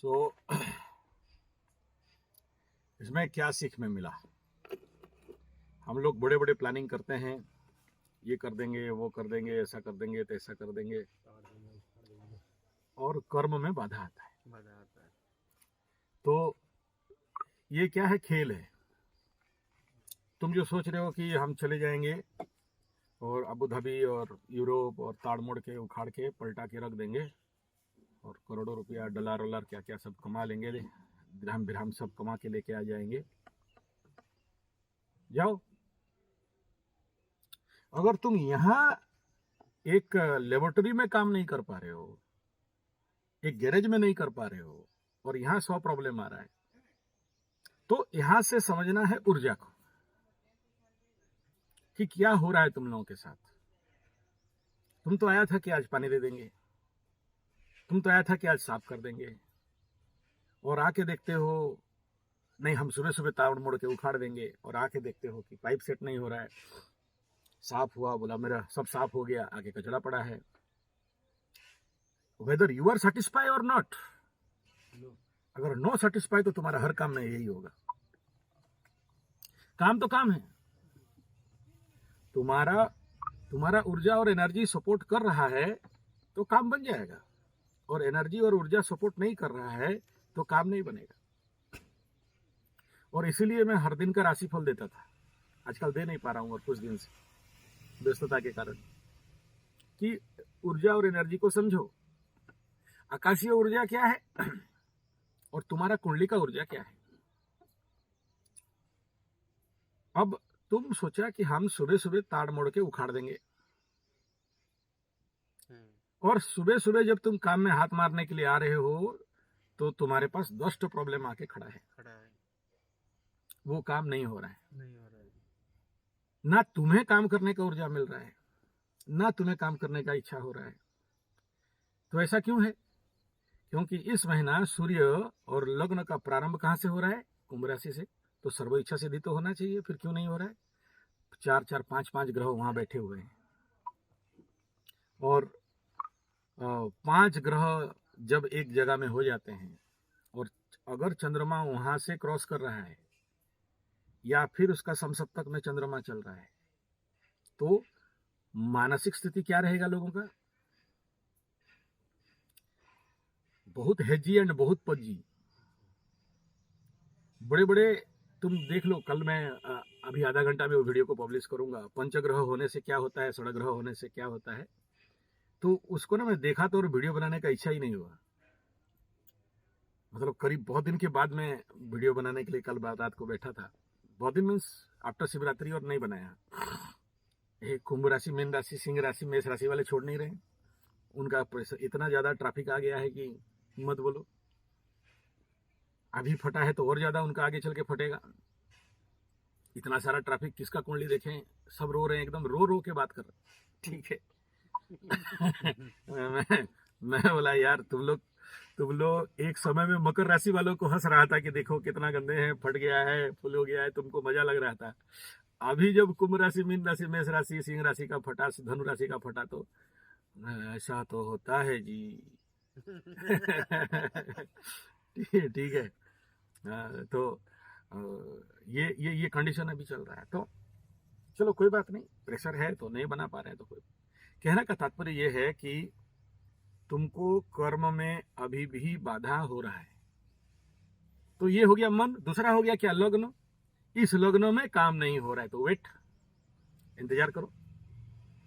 सो इसमें क्या सीख में मिला। हम लोग बड़े बड़े प्लानिंग करते हैं, ये कर देंगे, वो कर देंगे, ऐसा कर देंगे, तैसा कर देंगे, और कर्म में बाधा आता है। तो ये क्या है, खेल है। तुम जो सोच रहे हो कि हम चले जाएंगे और अबू धाबी और यूरोप और ताड़ मोड़ के उखाड़ के पलटा के रख देंगे और करोड़ों रुपया डॉलर वॉलर क्या क्या सब कमा लेंगे, दिरहम बिरहम सब कमा के लेके आ जाएंगे। जाओ। अगर तुम यहाँ एक लेबोरेटरी में काम नहीं कर पा रहे हो, एक गैरेज में नहीं कर पा रहे हो, और यहाँ 100 प्रॉब्लम आ रहा है, तो यहां से समझना है ऊर्जा को कि क्या हो रहा है तुम लोगों के साथ। तुम तो आया था कि आज पानी दे देंगे, तुम तो आया था कि आज साफ कर देंगे, और आके देखते हो नहीं, हम सुबह सुबह ताड़ मोड़ के उखाड़ देंगे, और आके देखते हो कि पाइप सेट नहीं हो रहा है। साफ हुआ, बोला मेरा सब साफ हो गया, आगे कचरा पड़ा है। वेदर यू आर सेटिस्फाई और नॉट, अगर नो सेटिस्फाई तो तुम्हारा हर काम में यही होगा। काम तो काम है, तुम्हारा ऊर्जा और एनर्जी सपोर्ट कर रहा है तो काम बन जाएगा, और एनर्जी और ऊर्जा सपोर्ट नहीं कर रहा है तो काम नहीं बनेगा। और इसीलिए मैं हर दिन का राशिफल देता था, आजकल दे नहीं पा रहा हूं, और कुछ दिन से व्यस्तता के कारण, कि ऊर्जा और एनर्जी को समझो। आकाशीय ऊर्जा क्या है और तुम्हारा कुंडली का ऊर्जा क्या है। अब तुम सोचा कि हम सुबह सुबह ताड़ मोड़ के उखाड़ देंगे, और सुबह सुबह जब तुम काम में हाथ मारने के लिए आ रहे हो तो तुम्हारे पास 10 प्रॉब्लम आके खड़ा है। वो काम नहीं हो रहा है। ना तुम्हें काम करने का ऊर्जा मिल रहा है, ना तुम्हें काम करने का इच्छा हो रहा है। तो ऐसा क्यों है? क्योंकि इस महीना सूर्य और लग्न का प्रारंभ कहां से हो रहा है? कुंभ राशि से। तो सर्व इच्छा सिद्धि तो होना चाहिए, फिर क्यों नहीं हो रहा है? 4 5 ग्रह वहां बैठे हुए हैं, और 5 ग्रह जब एक जगह में हो जाते हैं, और अगर चंद्रमा वहां से क्रॉस कर रहा है या फिर उसका समसप्तक में चंद्रमा चल रहा है, तो मानसिक स्थिति क्या रहेगा लोगों का? बहुत हेजी एंड बहुत पजी। बड़े बड़े, तुम देख लो, कल मैं अभी आधा घंटा में वो वीडियो को पब्लिश करूंगा, पंचग्रह होने से क्या होता है, षडग्रह होने से क्या होता है। तो उसको ना मैं देखा तो, और वीडियो बनाने का इच्छा ही नहीं हुआ। मतलब करीब बहुत दिन के बाद मैं वीडियो बनाने के लिए कल रात को बैठा था। बहुत दिन मीन्स आफ्टर शिवरात्रि, और नहीं बनाया। ये कुंभ राशि, मीन राशि, सिंह राशि, मेष राशि वाले छोड़ नहीं रहे। उनका इतना ज्यादा ट्रैफिक आ गया है कि मत बोलो। अभी फटा है तो और ज्यादा उनका आगे चल के फटेगा। इतना सारा ट्रैफिक, किसका कुंडली देखें, सब रो रहे हैं, एकदम रो रो के बात कर रहे। ठीक है। मैं बोला यार, तुम लोग एक समय में मकर राशि वालों को हंस रहा था कि देखो कितना गंदे हैं, फट गया है, फुल हो गया है, तुमको मजा लग रहा था। अभी जब कुंभ राशि, मीन राशि, मेष राशि, सिंह राशि का फटा, धनु राशि का फटा, तो ऐसा तो होता है जी। ठीक है। तो ये कंडीशन अभी चल रहा है। तो चलो कोई बात नहीं, प्रेशर है तो नहीं बना पा रहे हैं तो कोई। कहने का तात्पर्य यह है कि तुमको कर्म में अभी भी बाधा हो रहा है। तो ये हो गया मन। दूसरा हो गया क्या? लग्न। इस लग्न में काम नहीं हो रहा है तो वेट, इंतजार करो,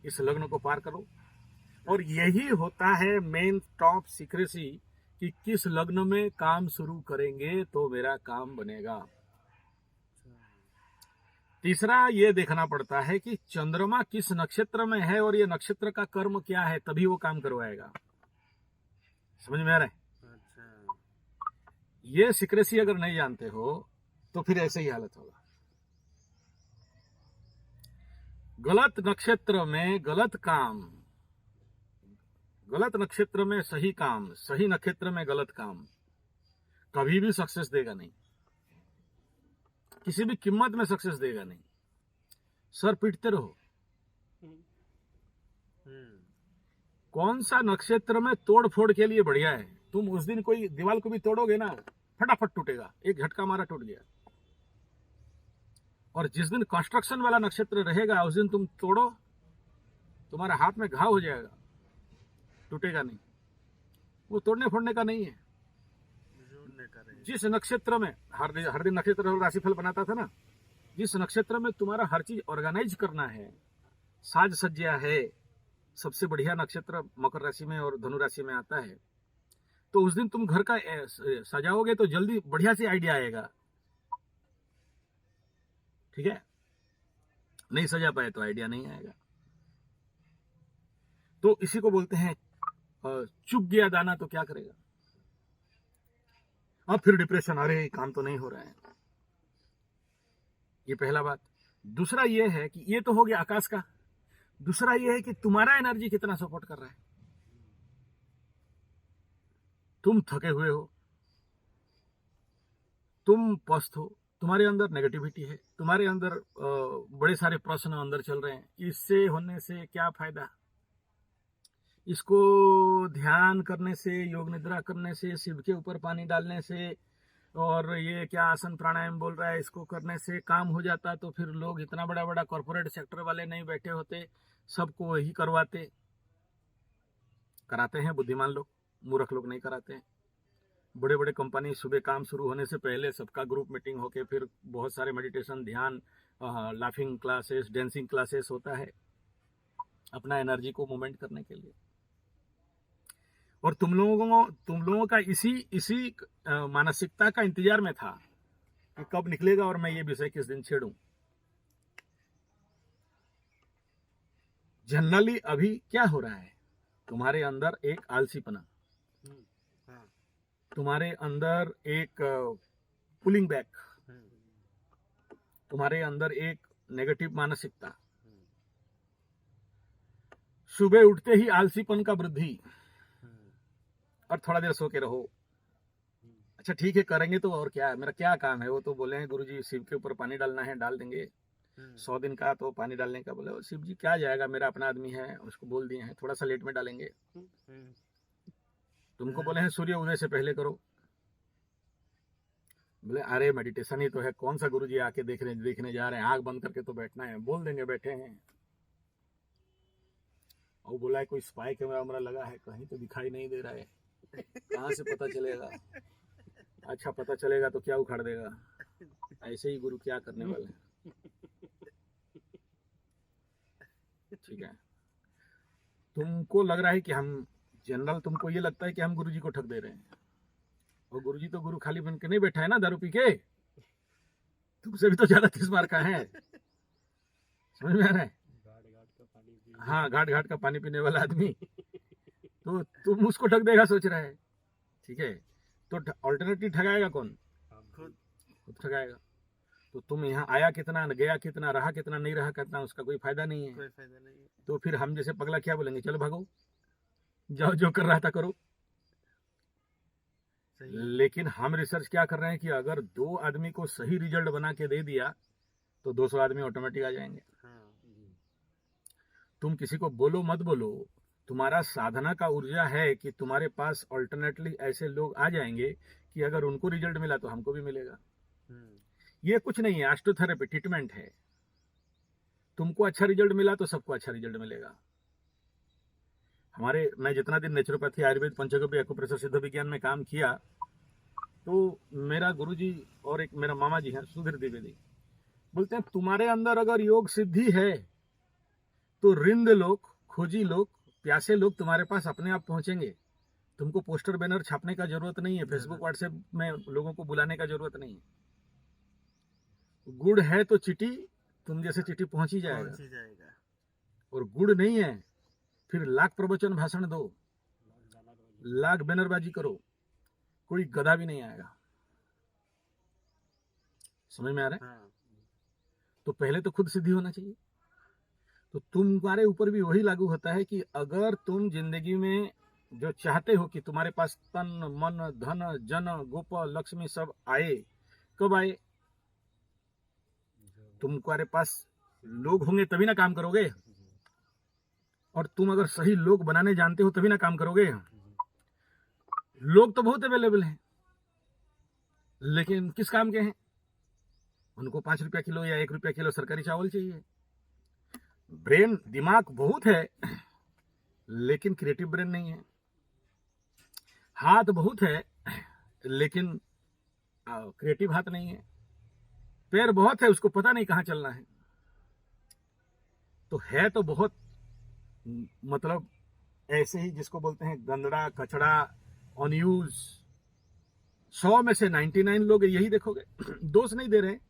इस लग्न को पार करो। और यही होता है मेन टॉप सीक्रेसी, कि किस लग्न में काम शुरू करेंगे तो मेरा काम बनेगा। तीसरा ये देखना पड़ता है कि चंद्रमा किस नक्षत्र में है और ये नक्षत्र का कर्म क्या है, तभी वो काम करवाएगा। समझ में आ रहा है? अच्छा। ये सीक्रेसी अगर नहीं जानते हो तो फिर ऐसे ही हालत होगा। गलत नक्षत्र में गलत काम, गलत नक्षत्र में सही काम, सही नक्षत्र में गलत काम कभी भी सक्सेस देगा नहीं, किसी भी कीमत में सक्सेस देगा नहीं। सर पीटते रहो। कौन सा नक्षत्र में तोड़ फोड़ के लिए बढ़िया है? तुम उस दिन कोई दीवार को भी तोड़ोगे ना, फटाफट टूटेगा, एक झटका मारा टूट गया। और जिस दिन कंस्ट्रक्शन वाला नक्षत्र रहेगा उस दिन तुम तोड़ो, तुम्हारे हाथ में घाव हो जाएगा, टूटेगा नहीं। वो तोड़ने फोड़ने का नहीं है। जिस नक्षत्र में हर दिन नक्षत्र राशिफल बनाता था ना, जिस नक्षत्र में तुम्हारा हर चीज ऑर्गेनाइज करना है, साज सज्जा है, सबसे बढ़िया नक्षत्र मकर राशि में और धनु राशि में आता है, तो उस दिन तुम घर का सजाओगे तो जल्दी बढ़िया से आइडिया आएगा। ठीक है, नहीं सजा पाए तो आइडिया नहीं आएगा। तो इसी को बोलते हैं चुग गया दाना तो क्या करेगा। अब फिर डिप्रेशन, अरे काम तो नहीं हो रहा है। ये पहला बात। दूसरा ये है कि ये तो हो गया आकाश का। दूसरा ये है कि तुम्हारा एनर्जी कितना सपोर्ट कर रहा है। तुम थके हुए हो, तुम पस्त हो, तुम्हारे अंदर नेगेटिविटी है, तुम्हारे अंदर बड़े सारे प्रश्न अंदर चल रहे हैं, इससे होने से क्या फायदा, इसको ध्यान करने से, योग निद्रा करने से, शिव के ऊपर पानी डालने से, और ये क्या आसन प्राणायाम बोल रहा है, इसको करने से काम हो जाता तो फिर लोग इतना बड़ा बड़ा कॉर्पोरेट सेक्टर वाले नहीं बैठे होते, सबको वही करवाते। कराते हैं बुद्धिमान लोग, मूर्ख लोग नहीं कराते हैं। बड़े बड़े कंपनी सुबह काम शुरू होने से पहले सबका ग्रुप मीटिंग होके फिर बहुत सारे मेडिटेशन, ध्यान, लाफिंग क्लासेस, डांसिंग क्लासेस होता है अपना एनर्जी को मूवमेंट करने के लिए। और तुम लोगों का इसी मानसिकता का इंतजार में था कि कब निकलेगा और मैं ये विषय किस दिन छेड़ूं। जनरली अभी क्या हो रहा है, तुम्हारे अंदर एक आलसीपना, तुम्हारे अंदर एक पुलिंग बैक, तुम्हारे अंदर एक नेगेटिव मानसिकता, सुबह उठते ही आलसीपन का वृद्धि, और थोड़ा देर सो के रहो। अच्छा ठीक है, करेंगे तो और क्या है, मेरा क्या काम है। वो तो बोले हैं गुरुजी शिव के ऊपर पानी डालना है, डाल देंगे 100 दिन का तो पानी डालने का। बोले शिव जी क्या जाएगा, मेरा अपना आदमी है, उसको बोल दिए हैं थोड़ा सा लेट में डालेंगे। तुमको बोले हैं सूर्य उदय से पहले करो। बोले अरे मेडिटेशन ही तो है, कौन सा गुरुजी आके देखने जा रहे हैं, आंख बंद करके तो बैठना है। बोल देंगे बैठे हैं। और बोला है कोई स्पाई कैमरा वैमरा लगा है, कहीं तो दिखाई नहीं दे रहा है, कहाँ से पता चलेगा। अच्छा पता चलेगा तो क्या उखाड़ देगा। ऐसे ही गुरु क्या करने वाले हैं। ठीक है, तुमको लग रहा है कि हम जनरल, तुमको ये लगता है कि हम गुरुजी को ठग दे रहे हैं, और गुरुजी तो गुरु खाली बन के नहीं बैठा है ना दारू पी के, तुमसे भी तो ज्यादा 30 मार का है। समझ में आ रहा है। हाँ, घाट घाट का पानी पीने वाला आदमी, तो तुम उसको ठग देगा सोच रहा है। ठीक है, तो ऑल्टरनेटिव ठगाएगा कौन, खुद ठगाएगा। तो तुम यहाँ आया कितना, गया कितना, रहा कितना, नहीं रहा कितना, उसका कोई फायदा नहीं है। कोई फायदा नहीं है। तो फिर हम जैसे पगला क्या बोलेंगे, चलो भागो, जाओ जो कर रहा था करो। लेकिन हम रिसर्च क्या कर रहे हैं कि अगर 2 आदमी को सही रिजल्ट बना के दे दिया तो 200 आदमी ऑटोमेटिक आ जाएंगे। तुम किसी को बोलो मत बोलो, तुम्हारा साधना का ऊर्जा है कि तुम्हारे पास अल्टरनेटली ऐसे लोग आ जाएंगे कि अगर उनको रिजल्ट मिला तो हमको भी मिलेगा। ये कुछ नहीं है, एस्ट्रोथेरेपी ट्रीटमेंट है। तुमको अच्छा रिजल्ट मिला तो सबको अच्छा रिजल्ट मिलेगा। मैं जितना दिन नेचुरोपैथी, आयुर्वेद, पंचगव्य, एक्यूप्रेशर, सिद्ध विज्ञान में काम किया, तो मेरा गुरुजी और एक मेरा मामा जी हैं सुधीर द्विवेदी, बोलते हैं तुम्हारे अंदर अगर योग सिद्धि है तो रिंद लोग, खोजी लोग, प्यासे लोग तुम्हारे पास अपने आप पहुंचेंगे। तुमको पोस्टर बैनर छापने का जरूरत नहीं है, फेसबुक व्हाट्सएप में लोगों को बुलाने का जरूरत नहीं है। गुड़ है तो चिट्ठी तुम जैसे चिट्ठी पहुंच ही जाएगा। और गुड़ नहीं है फिर लाख प्रवचन भाषण दो, लाख बैनरबाजी करो, कोई गधा भी नहीं आएगा। समझ में आ रहा है। तो पहले तो खुद सिद्धि होना चाहिए। तो तुम्हारे ऊपर भी वही लागू होता है कि अगर तुम जिंदगी में जो चाहते हो कि तुम्हारे पास तन मन धन जन गोप लक्ष्मी सब आए, कब आए, तुम्हारे पास लोग होंगे तभी ना काम करोगे। और तुम अगर सही लोग बनाने जानते हो तभी ना काम करोगे। लोग तो बहुत अवेलेबल हैं, लेकिन किस काम के हैं? उनको 5 रुपया किलो या 1 रुपया किलो सरकारी चावल चाहिए। ब्रेन, दिमाग बहुत है, लेकिन क्रिएटिव ब्रेन नहीं है। हाथ बहुत है, लेकिन क्रिएटिव हाथ नहीं है। पैर बहुत है, उसको पता नहीं कहां चलना है। तो है तो बहुत, मतलब ऐसे ही जिसको बोलते हैं गंदड़ा कचड़ा, अनयूज। 100 में से 99 लोग यही देखोगे। दोष नहीं दे रहे हैं,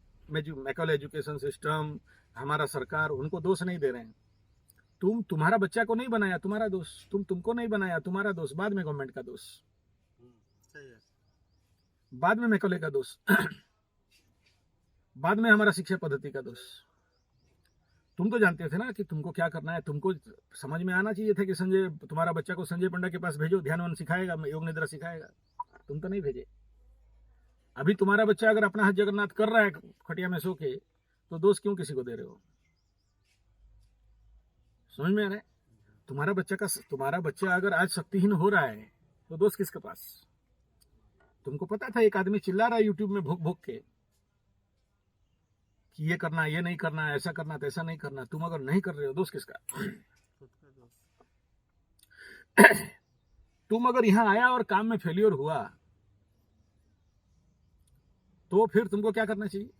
मैकल एजुकेशन सिस्टम, हमारा सरकार, उनको दोष नहीं दे रहे हैं। तुम्हारा बच्चा को नहीं बनाया, तुम्हारा दोष। तुमको नहीं बनाया, तुम्हारा दोष। बाद में गवर्नमेंट का दोष, बाद में मैकले का दोष, बाद में हमारा शिक्षा पद्धति का दोष। तुम तो जानते थे ना कि तुमको क्या करना है। तुमको समझ में आना चाहिए था कि तुम्हारा बच्चा को संजय पंडा के पास भेजो, ध्यान सिखाएगा, योग निद्रा सिखाएगा। तुम तो नहीं भेजे। अभी तुम्हारा बच्चा अगर अपना हाथ जगन्नाथ कर रहा है खटिया में सो के, तो दोष क्यों किसी को दे रहे हो? समझ में आ रहा है? तुम्हारा बच्चा अगर आज शक्तिहीन हो रहा है, तो दोष किसके पास? तुमको पता था एक आदमी चिल्ला रहा है यूट्यूब में भूख भूख के कि ये करना, ये नहीं करना, ऐसा करना, तो ऐसा नहीं करना। तुम अगर नहीं कर रहे हो, दोष किसका? तुम अगर यहां आया और काम में फेलियर हुआ, तो फिर तुमको क्या करना चाहिए?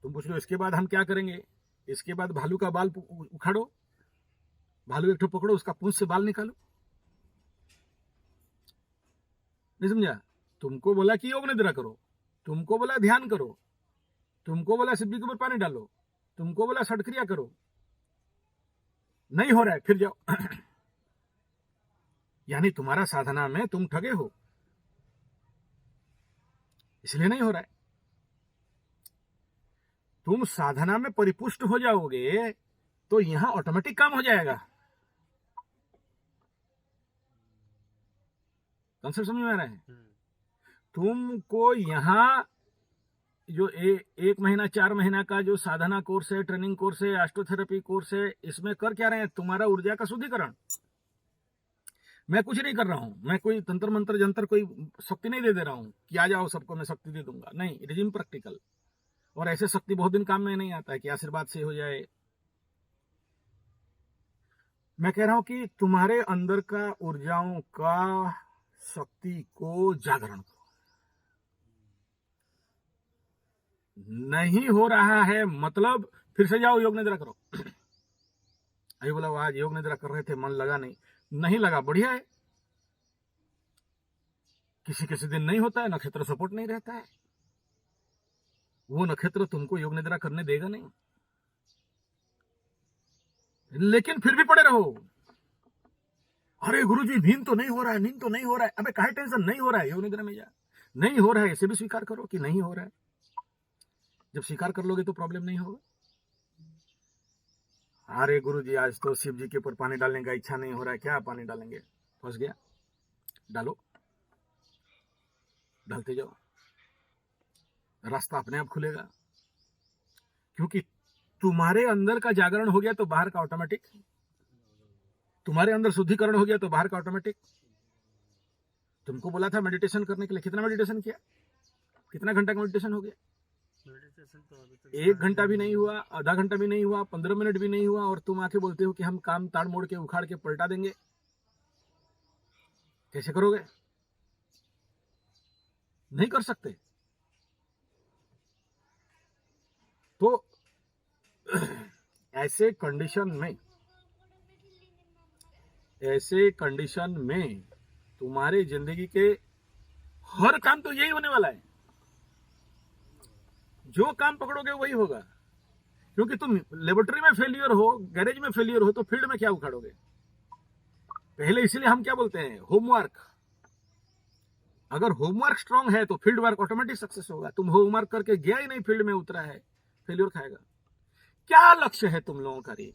तुम पूछ लो इसके बाद हम क्या करेंगे? इसके बाद भालू का बाल उखाड़ो, भालू एक ठो पकड़ो, उसका पूंछ से बाल निकालो। नहीं समझा? तुमको बोला कि योग निद्रा करो, तुमको बोला ध्यान करो, तुमको बोला सिद्धि के ऊपर पानी डालो, तुमको बोला षटक्रिया करो। नहीं हो रहा है, फिर जाओ। यानी तुम्हारा साधना में तुम ठगे हो, इसलिए नहीं हो रहा है। तुम साधना में परिपुष्ट हो जाओगे तो यहां ऑटोमेटिक काम हो जाएगा। कंसेप्ट समझ में आ रहा है? तुमको यहां जो 1 महीना 4 महीना का जो साधना कोर्स है, ट्रेनिंग कोर्स है, एस्ट्रोथेरेपी कोर्स है, इसमें कर क्या रहे हैं? तुम्हारा ऊर्जा का शुद्धिकरण। मैं कुछ नहीं कर रहा हूं, मैं कोई तंत्र मंत्र जंतर कोई शक्ति नहीं दे रहा हूं कि आ जाओ सबको मैं शक्ति दे दूंगा। नहीं, इट इज इम्प्रैक्टिकल। और ऐसे शक्ति बहुत दिन काम में नहीं आता है कि आशीर्वाद से हो जाए। मैं कह रहा हूं कि तुम्हारे अंदर का ऊर्जाओं का शक्ति को जागरण करो। नहीं हो रहा है मतलब फिर से जाओ योग निद्रा करो। अभी बोला आज योग निद्रा कर रहे थे, मन लगा नहीं लगा, बढ़िया है। किसी दिन नहीं होता है, नक्षत्र सपोर्ट नहीं रहता है, वो नक्षत्र तुमको योग निद्रा करने देगा नहीं। लेकिन फिर भी पड़े रहो। अरे गुरुजी नींद तो नहीं हो रहा है, नींद तो नहीं हो रहा है। अबे काहे टेंशन? नहीं हो रहा है, योग निद्रा में जा। नहीं हो रहा है, इसे भी स्वीकार करो कि नहीं हो रहा है। जब स्वीकार कर लोगे तो प्रॉब्लम नहीं होगा। अरे गुरुजी आज तो शिव जी के ऊपर पानी डालने का इच्छा नहीं हो रहा है, क्या पानी डालेंगे? फंस गया, डालो, डालते जाओ, रास्ता अपने आप खुलेगा। क्योंकि तुम्हारे अंदर का जागरण हो गया तो बाहर का ऑटोमेटिक, तुम्हारे अंदर शुद्धिकरण हो गया तो बाहर का ऑटोमेटिक। तुमको बोला था मेडिटेशन करने के लिए, कितना मेडिटेशन किया? कितना घंटा का मेडिटेशन हो गया? मेडिटेशन तो अभी तक 1 घंटा भी नहीं हुआ, आधा घंटा भी नहीं हुआ, 15 मिनट भी नहीं हुआ, और तुम आके बोलते हो कि हम काम ताड़ मोड़ के उखाड़ के पलटा देंगे। कैसे करोगे? नहीं कर सकते। तो ऐसे कंडीशन में तुम्हारे जिंदगी के हर काम तो यही होने वाला है। जो काम पकड़ोगे वही होगा। क्योंकि तुम लेबोरेटरी में फेलियर हो, गैरेज में फेलियर हो, तो फील्ड में क्या उखाड़ोगे? पहले इसलिए हम क्या बोलते हैं, होमवर्क। अगर होमवर्क स्ट्रांग है तो फील्ड वर्क ऑटोमेटिक सक्सेस होगा। तुम होमवर्क करके गया ही नहीं, फील्ड में उतरा है, फेलियर खाएगा। क्या लक्ष्य है तुम लोगों का? रे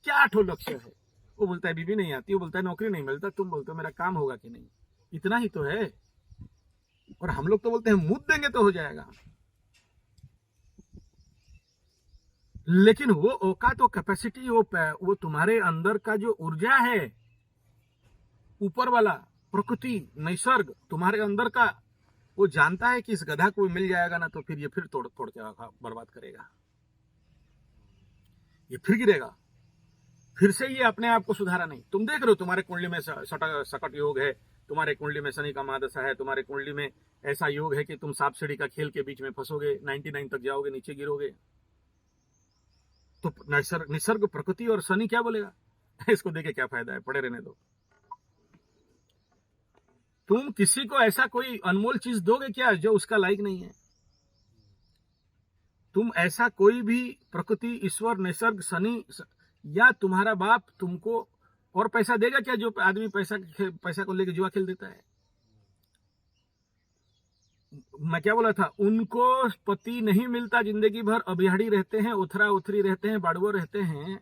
क्या ठो लक्ष्य है? वो बोलता है बीवी नहीं आती, वो बोलता है नौकरी नहीं मिलता, तुम बोलते हो मेरा काम होगा कि नहीं। इतना ही तो है। और हम लोग तो बोलते हैं मुद देंगे तो हो जाएगा। लेकिन वो औकात, वो कैपेसिटी, वो तुम्हारे अंदर का जो ऊर्जा है, ऊपर वाला प्रकृति निसर्ग तुम्हारे अंदर का वो जानता है कि इस गधा को मिल जाएगा ना तो फिर ये फिर तोड़ तोड़ के बर्बाद करेगा, ये फिर गिरेगा, फिर से ये अपने आप को सुधारा नहीं। तुम देख रहे हो तुम्हारे कुंडली में सकट योग है, तुम्हारे कुंडली में शनि का महादशा है, तुम्हारे कुंडली में ऐसा योग है कि तुम सांप सीढ़ी का खेल के बीच में फंसोगे, 99 तक जाओगे, नीचे गिरोगे। तो निसर्ग प्रकृति और शनि क्या बोलेगा? इसको देखे क्या फायदा है, पड़े रहने दो। तुम किसी को ऐसा कोई अनमोल चीज दोगे क्या जो उसका लायक नहीं है? तुम ऐसा कोई भी प्रकृति, ईश्वर, निसर्ग, शनि या तुम्हारा बाप तुमको और पैसा देगा क्या जो आदमी पैसा को लेकर जुआ खेल देता है? मैं क्या बोला था, उनको पति नहीं मिलता, जिंदगी भर अभिहाड़ी रहते हैं, उथरा उथरी रहते हैं, बाड़ुओ रहते हैं,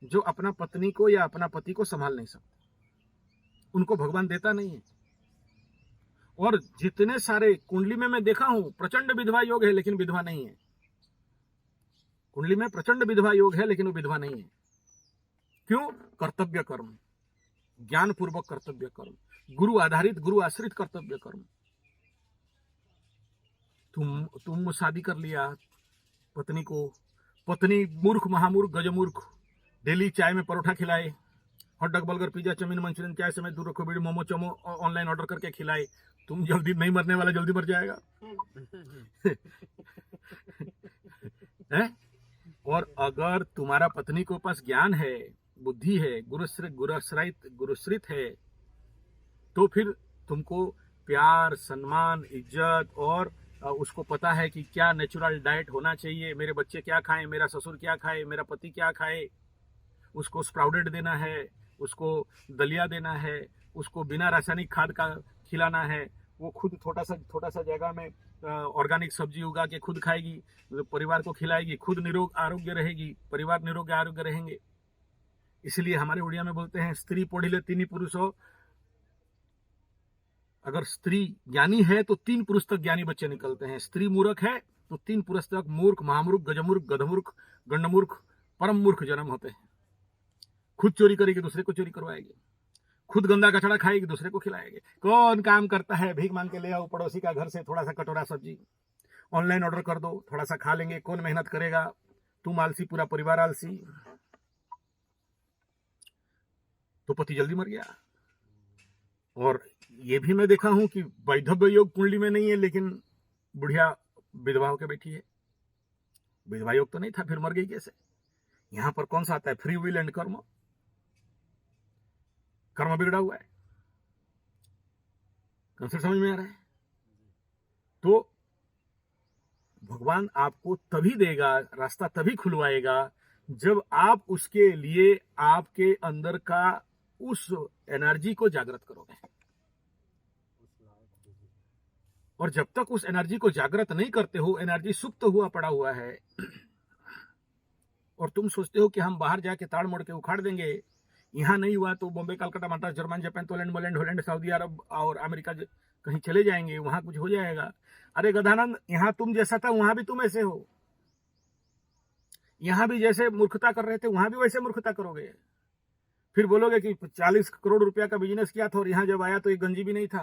जो अपना पत्नी को या अपना पति को संभाल नहीं सकते। उनको भगवान देता नहीं है। और जितने सारे कुंडली में मैं देखा हूं, प्रचंड विधवा योग है लेकिन विधवा नहीं है। कुंडली में प्रचंड विधवा योग है लेकिन वो विधवा नहीं है। क्यों? कर्तव्य कर्म, ज्ञान पूर्वक कर्तव्य कर्म, गुरु आधारित, गुरु आश्रित कर्तव्य कर्म। तुम शादी कर लिया पत्नी को, पत्नी मूर्ख, महामूर्ख, गजमूर्ख, डेली चाय में परोठा खिलाए, hot dog, burger, pizza, chow mein, manchurian, चाय समय दूर रखो, बीड़ी, मोमो, चमो ऑनलाइन ऑर्डर करके खिलाए, तुम जल्दी नहीं मरने वाला, जल्दी मर जाएगा। है? और अगर तुम्हारा पत्नी के पास ज्ञान है, बुद्धि है, गुरुश्रित है, तो फिर तुमको प्यार, सम्मान, इज्जत और उसको पता है कि क्या नेचुरल डाइट होना चाहिए, मेरे बच्चे क्या खाएं, मेरा ससुर क्या खाए, मेरा पति क्या खाए, उसको स्प्राउडेड देना है, उसको दलिया देना है, उसको बिना रासायनिक खाद का खिलाना है, वो खुद छोटा सा जगह में ऑर्गेनिक सब्जी उगा के खुद खाएगी, परिवार को खिलाएगी, खुद निरोग आरोग्य रहेगी, परिवार निरोग आरोग्य रहेंगे। इसलिए हमारे उड़िया में बोलते हैं, स्त्री पढ़िले तीन पुरुष हो। अगर स्त्री ज्ञानी है तो 3 पुरुष तक ज्ञानी बच्चे निकलते हैं, स्त्री मूर्ख है तो 3 पुरुष तक मूर्ख, महामूर्ख, गजमूर्ख, गधमूर्ख, गंडमूर्ख, परम मूर्ख जन्म होते हैं। खुद चोरी करेगी, दूसरे को चोरी करवाएगी, खुद गंदा कचड़ा खाएगी, दूसरे को खिलाएगी। कौन काम करता है? भीख मांग के ले आओ पड़ोसी का घर से थोड़ा सा कटोरा सब्जी, ऑनलाइन ऑर्डर कर दो, थोड़ा सा खा लेंगे। कौन मेहनत करेगा? तुम आलसी, पूरा परिवार आलसी, तो पति जल्दी मर गया। और ये भी मैं देखा हूं कि वैधव्य योग कुंडली में नहीं है लेकिन बुढ़िया विधवा होकर बैठी है। विधवा योग तो नहीं था, फिर मर गई कैसे? यहां पर कौन सा आता है? फ्री विल एंड कर्म। कर्म बिगड़ा हुआ है। कंसेप्ट समझ में आ रहा है? तो भगवान आपको तभी देगा, रास्ता तभी खुलवाएगा जब आप उसके लिए आपके अंदर का उस एनर्जी को जागृत करोगे। और जब तक उस एनर्जी को जागृत नहीं करते हो, एनर्जी सुप्त हुआ पड़ा हुआ है और तुम सोचते हो कि हम बाहर जाके ताड़ मोड़ के उखाड़ देंगे, यहां नहीं हुआ तो Bombay, Calcutta, Madras, German, Japan, Poland, Holland, Saudi Arabia और अमेरिका कहीं चले जाएंगे, वहां कुछ हो जाएगा। अरे गधानंद, यहां तुम जैसा था वहां भी तुम ऐसे हो। यहां भी जैसे मूर्खता कर रहे थे वहां भी वैसे मूर्खता करोगे। फिर बोलोगे कि 40 करोड़ रुपया का बिजनेस किया था और यहां जब आया तो एक गंजी भी नहीं था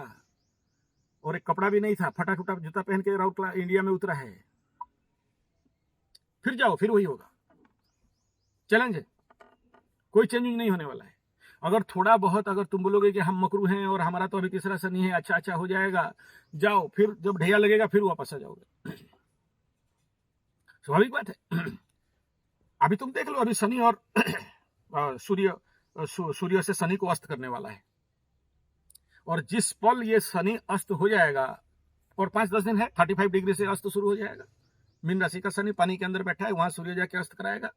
और एक कपड़ा भी नहीं था, फटा टूटा जूता पहन के राउत इंडिया में उतरा है। फिर जाओ, फिर वही होगा। चैलेंज है, कोई चेंजिंग नहीं होने वाला है। अगर थोड़ा बहुत अगर तुम बोलोगे कि हम मकरू हैं और हमारा तो अभी तीसरा शनि है, अच्छा हो जाएगा, जाओ, फिर जब ढैया लगेगा फिर वापस आ जाओगे। स्वाभाविक बात है। अभी तुम देख लो, अभी शनि और सूर्य से शनि को अस्त करने वाला है और जिस पल ये शनि अस्त हो जाएगा, और 5-10 दिन है, 35 डिग्री से अस्त शुरू हो जाएगा। मीन राशि का शनि पानी के अंदर बैठा है, वहां सूर्य जाके अस्त कराएगा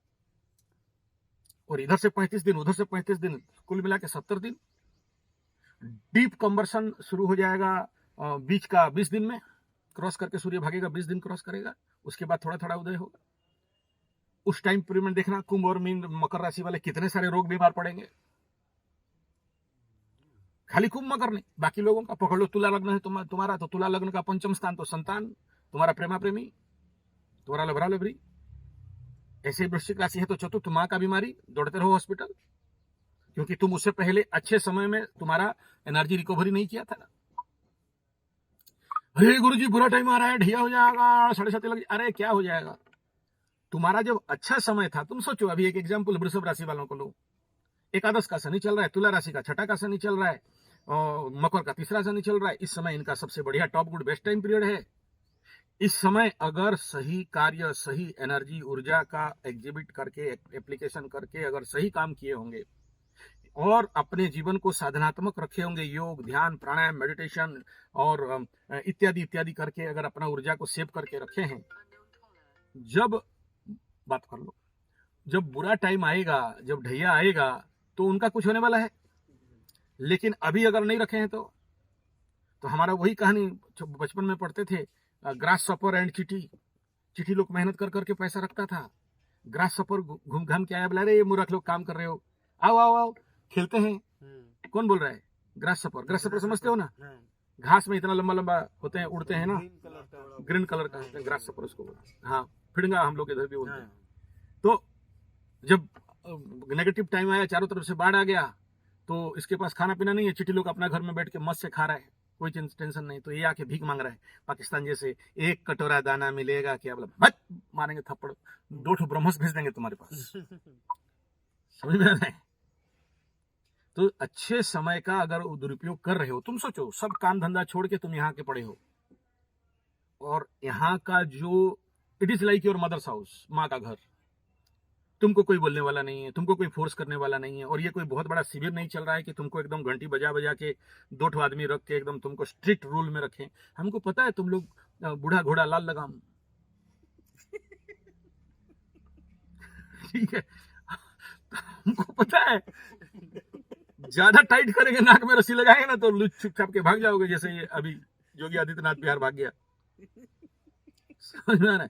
और इधर से 35 दिन, उधर से 35 दिन, कुल मिला के 70 दिन। डीप कन्वर्सन शुरू हो जाएगा बीच का 20 दिन में, क्रॉस करके सूर्य भागेगा, 20 दिन क्रॉस करेगा, उसके बाद थोड़ा थोड़ा उदय होगा। उस टाइम पीरियड में देखना कुंभ और मीन मकर राशि वाले कितने सारे रोग बीमार पड़ेंगे। खाली कुंभ मकर नहीं, बाकी लोगों का पकड़ लो। तुला लग्न है तुम्हारा, तो तुला लग्न का पंचम स्थान तो संतान, तुम्हारा प्रेमा प्रेमी, तुम्हारा लभरा लभरी। ऐसे ही वृश्चिक राशि है तो चतुर्थ मां का बीमारी, दौड़ते रहो हॉस्पिटल। क्योंकि तुम उससे पहले अच्छे समय में तुम्हारा एनर्जी रिकवरी नहीं किया था ना। अरे गुरुजी बुरा टाइम आ रहा है, ढिया हो जाएगा, 7:30 लग, अरे क्या हो जाएगा? तुम्हारा जब अच्छा समय था, तुम सोचो, अभी एक एग्जाम्पल वृषभ राशि वालों को लो, एकादश का शनि चल रहा है, तुला राशि का छठा का शनि चल रहा है, और मकर का तीसरा शनि चल रहा है। इस समय इनका सबसे बढ़िया top good best time period है। इस समय अगर सही कार्य, सही एनर्जी, ऊर्जा का एग्जिबिट करके, एप्लीकेशन करके अगर सही काम किए होंगे और अपने जीवन को साधनात्मक रखे होंगे, योग, ध्यान, प्राणायाम, मेडिटेशन और इत्यादि इत्यादि करके अगर अपना ऊर्जा को सेव करके रखे हैं, जब बात कर लो, जब बुरा टाइम आएगा, जब ढैया आएगा, तो उनका कुछ होने वाला है। लेकिन अभी अगर नहीं रखे हैं तो हमारा वही कहानी जो बचपन में पढ़ते थे, ग्रास सपर एंड चीटी। चीटी लोग मेहनत कर करके पैसा रखता था, ग्रास सपर घूम घाम के आया, बोला अरे ये मूर्ख लोग काम कर रहे हो, आओ आओ आओ खेलते हैं। कौन बोल रहा है? ग्रास सपर। ग्रास सपर समझते हो ना? घास में इतना लंबा लंबा होते हैं, उड़ते हैं ना, ग्रीन कलर का ग्रास सपर उसको बोला। हाँ, फिड़ंगा हम लोग इधर भी बोलते हैं। तो जब नेगेटिव टाइम आया, चारों तरफ से बाढ़ आ गया, तो इसके पास खाना पीना नहीं है, चिट्ठी लोग अपना घर में बैठ के मस्त से खा रहा है, कोई टेंशन नहीं। तो ये आके भीख मांग रहा है पाकिस्तान जैसे, एक कटोरा दाना मिलेगा क्या? बोला बच, मारेंगे थप्पड़, 2 ब्रह्मस भेज देंगे तुम्हारे पास। समझ में आ रहा है? तो अच्छे समय का अगर दुरुपयोग कर रहे हो, तुम सोचो, सब काम धंधा छोड़ के तुम यहाँ के पड़े हो, और यहाँ का जो it is like your mother's house, माँ का घर। तुमको कोई बोलने वाला नहीं है, तुमको कोई फोर्स करने वाला नहीं है, और ये कोई बहुत बड़ा शिविर नहीं चल रहा है कि तुमको एकदम घंटी बजा बजा के 2 आदमी रख के एकदम तुमको स्ट्रिक्ट रूल में रखें। हमको पता है तुम लोग बूढ़ा घोड़ा लाल लगाम, ठीक है, हमको पता है ज्यादा टाइट करेंगे, नाक में रस्सी लगाएंगे ना, तो लुच छुप छाप के भाग जाओगे, जैसे ये अभी योगी आदित्यनाथ बिहार भाग गया। समझ में आ रहा है?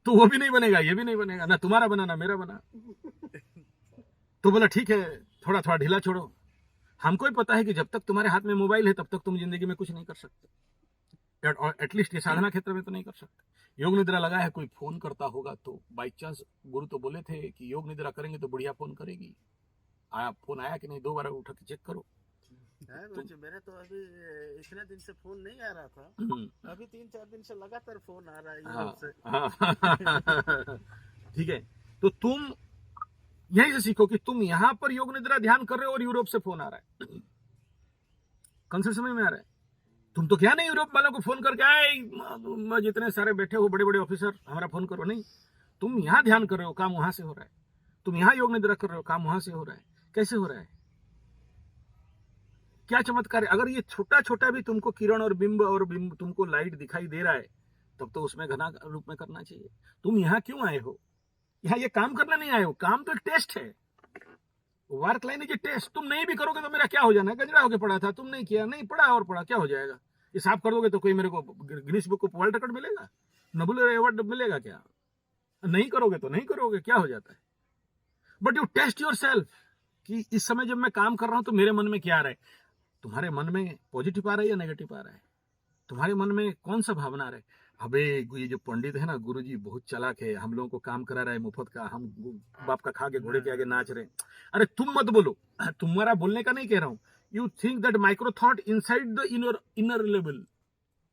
तो वो भी नहीं बनेगा, ये भी नहीं बनेगा, ना तुम्हारा बना ना मेरा बना। तो बोला ठीक है, थोड़ा थोड़ा ढीला छोड़ो। हमको ही पता है कि जब तक तुम्हारे हाथ में मोबाइल है, तब तक तुम जिंदगी में कुछ नहीं कर सकते, और एटलीस्ट ये साधना क्षेत्र में तो नहीं कर सकते। योग निद्रा लगा है, कोई फोन करता होगा तो बाई चांस, गुरु तो बोले थे कि योग निद्रा करेंगे तो बढ़िया फोन करेगी। आया फोन आया कि नहीं, 2 बार उठा के चेक करो। मेरे तो अभी इतने दिन से फोन नहीं आ रहा था, अभी 3-4 दिन से लगातार फोन आ रहा है यूरोप से। ठीक है, तो तुम यही से सीखो कि तुम यहाँ पर योग निद्रा ध्यान कर रहे हो और यूरोप से फोन आ रहा है। कौन से समय में आ रहा है? तुम तो क्या नहीं यूरोप वालों को फोन करके आए, जितने सारे बैठे हो बड़े बड़े ऑफिसर, हमारा फोन करो, नहीं। तुम यहाँ ध्यान कर रहे हो, काम वहां से हो रहा है। तुम यहाँ योग निद्रा कर रहे हो, काम वहां से हो रहा है। कैसे हो रहा है? क्या चमत्कार है? अगर ये छोटा छोटा भी तुमको किरण और बिंब तुमको लाइट दिखाई दे रहा है, तब तो उसमें घना रूप में करना चाहिए। तुम यहाँ क्यों आए हो? यहाँ ये काम करना नहीं आए हो, काम तो एक टेस्ट है, वर्क लाइन है टेस्ट। तुम नहीं भी करोगे तो मेरा क्या हो जाना है? गजरा होके पड़ा था, तुम नहीं किया, नहीं पढ़ा और पढ़ा, क्या हो जाएगा? ये साफ कर दोगे तो कोई मेरे को गिनीज बुक को वर्ल्ड रिकॉर्ड मिलेगा, नोबेल अवार्ड मिलेगा क्या? नहीं करोगे तो नहीं करोगे, क्या हो जाता है? But you test yourself कि इस समय जब मैं काम कर रहा हूं तो मेरे मन में क्या आ रहा है। तुम्हारे मन में पॉजिटिव आ रहा है या नेगेटिव आ रहा है? तुम्हारे मन में कौन सा भावना आ रहा है? अबे ये जो पंडित है ना, गुरुजी बहुत चालाक है, हम लोगों को काम करा रहा है मुफ्त का, हम बाप का खा के घोड़े के आगे नाच रहे। अरे तुम मत बोलो, तुम्हारा बोलने का नहीं कह रहा हूं। You think that micro thought inside the inner level.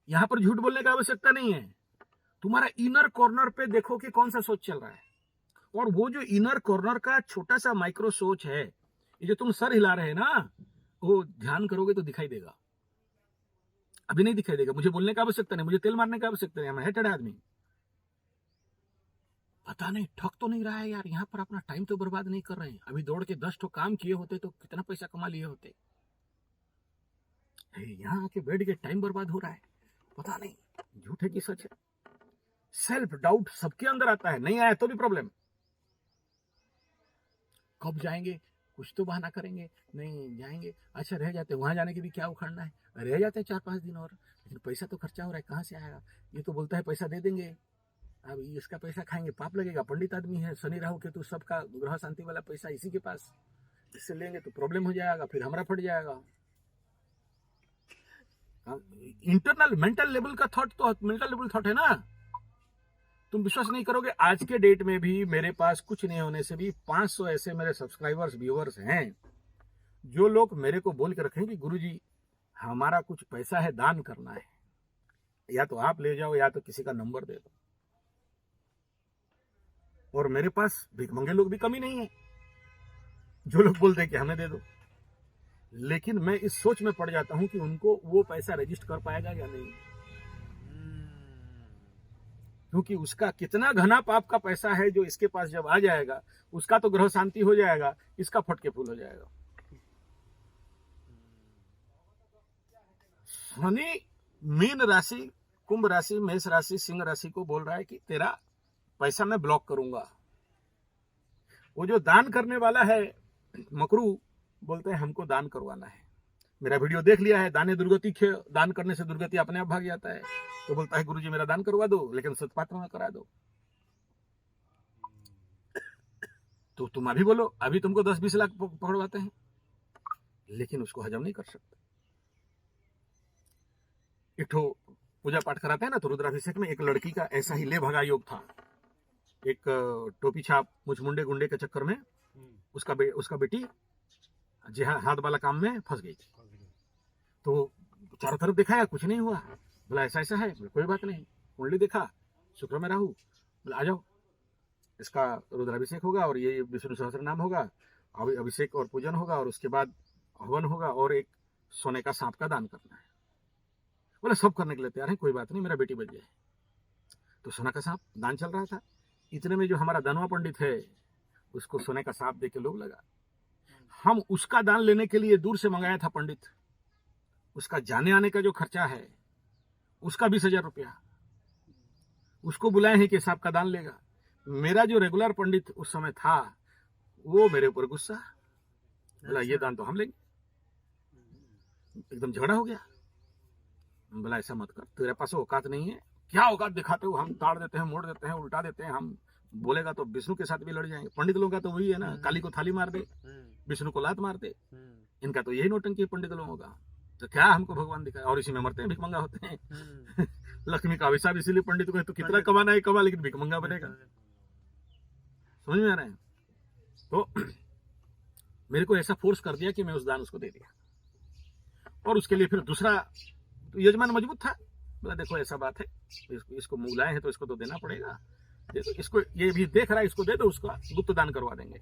यहां पर झूठ बोलने की आवश्यकता नहीं है। तुम्हारा इनर कॉर्नर पे देखो कि कौन सा सोच चल रहा है, और वो जो इनर कॉर्नर का छोटा सा माइक्रो सोच है, ये जो तुम सर हिला रहे हैं ना, वो ध्यान करोगे तो दिखाई देगा। अभी नहीं दिखाई देगा, मुझे बोलने की आवश्यकता नहीं, मुझे तेल मारने की आवश्यकता नहीं, मैं हेटेड आदमी। पता नहीं ठग तो नहीं रहा है यार, यहाँ पर अपना टाइम तो बर्बाद नहीं कर रहे हैं। अभी दौड़ के 10 काम किए होते तो कितना पैसा कमा लिए होते। यहाँ आके बैठ के टाइम बर्बाद हो रहा है, पता नहीं झूठ है कि सच है। सेल्फ डाउट सबके अंदर आता है, नहीं आया तो भी प्रॉब्लम। कब जाएंगे, कुछ तो बहाना करेंगे, नहीं जाएंगे, अच्छा रह जाते, वहां जाने के भी क्या उखड़ना है, रह जाते 4-5 दिन और, लेकिन पैसा तो खर्चा हो रहा है, कहां से आएगा? ये तो बोलता है पैसा दे देंगे, अब इसका पैसा खाएंगे, पाप लगेगा, पंडित आदमी है, शनि राहु केतु सबका ग्रह शांति वाला पैसा इसी के पास, इससे लेंगे तो प्रॉब्लम हो जाएगा, फिर हमारा फट जाएगा। इंटरनल मेंटल लेवल का थॉट तो मेंटल लेवल थॉट है ना। तुम विश्वास नहीं करोगे, आज के डेट में भी मेरे पास कुछ नहीं होने से भी 500 ऐसे मेरे सब्सक्राइबर्स व्यूअर्स हैं जो लोग मेरे को बोल के रखें कि गुरुजी हमारा कुछ पैसा है, दान करना है, या तो आप ले जाओ या तो किसी का नंबर दे दो। और मेरे पास भिखमंगे लोग भी कमी नहीं है, जो लोग बोलते हैं कि हमें दे दो। लेकिन मैं इस सोच में पड़ जाता हूं कि उनको वो पैसा रजिस्टर कर पाएगा या नहीं, क्योंकि उसका कितना घना पाप का पैसा है जो इसके पास जब आ जाएगा, उसका तो ग्रह शांति हो जाएगा, इसका फटके फूल हो जाएगा। शनि मीन राशि, कुंभ राशि, मेष राशि, सिंह राशि को बोल रहा है कि तेरा पैसा मैं ब्लॉक करूंगा। वो जो दान करने वाला है मकरू, बोलते हैं हमको दान करवाना है। मेरा वीडियो देख लिया है, दाने दुर्गति, दान करने से दुर्गति अपने आप भाग जाता है। तो बोलता है गुरुजी मेरा दान करवा दो, लेकिन सत्पात्र में करा दो। तो तुम अभी बोलो, अभी तुमको 10-20 लाख पकड़वाते हैं, लेकिन उसको हजम नहीं कर सकते। एक ठो पूजा पाठ कराते हैं ना, तो रुद्राभिषेक में एक लड़की का ऐसा ही ले भगा योग था। एक टोपी छाप मुझ मुंडे गुंडे के चक्कर में उसका बेटी जी हाँ हाथ वाला काम में फंस गई थी। तो चारों तरफ दिखाया, कुछ नहीं हुआ। बोला ऐसा ऐसा है, कोई बात नहीं। कुंडली देखा, शुक्र में राहु। बोला आ जाओ, इसका रुद्राभिषेक होगा और ये विष्णु सहस्त्र नाम होगा, अभिषेक और पूजन होगा, और उसके बाद हवन होगा, और एक सोने का सांप का दान करना है। बोला सब करने के लिए तैयार है, कोई बात नहीं, मेरा बेटी बच जाए। तो सोना का सांप दान चल रहा था। इतने में जो हमारा धनवा पंडित है, उसको सोने का सांप दे के लोग लगा। हम उसका दान लेने के लिए दूर से मंगाया था पंडित, उसका जाने आने का जो खर्चा है उसका 20,000 रुपया, उसको बुलाए हैं कि सांप का दान लेगा। मेरा जो रेगुलर पंडित उस समय था, वो मेरे ऊपर गुस्सा, बोला ये दान तो हम लेंगे। एकदम झगड़ा हो गया। बोला ऐसा मत कर, तेरे पास औकात नहीं है। क्या औकात दिखाते हो, हम ताड़ देते हैं, मोड़ देते हैं, उल्टा देते हैं, हम बोलेगा तो विष्णु के साथ भी लड़ जाएंगे। पंडित लोगों का तो वही है ना, काली को थाली मार दे, विष्णु को लात मार दे। इनका तो यही नौटंकी है पंडित लोगों का। तो क्या हमको भगवान दिखाए, और इसी में मरते हैं, भिखमंगा होते हैं। लक्ष्मी का अभिशाप इसीलिए पंडित को, तो कितना कमाना है कमा, लेकिन भिखमंगा बनेगा। समझ में आ रहा है? तो मेरे को ऐसा फोर्स कर दिया कि मैं उस दान उसको दे दिया। और उसके लिए फिर दूसरा तो यजमान मजबूत था, बोला देखो ऐसा बात है, इसको मुगलाए हैं तो इसको तो देना पड़ेगा, देखो इसको, ये भी देख रहा है, इसको दे दो, उसका गुप्त दान करवा देंगे।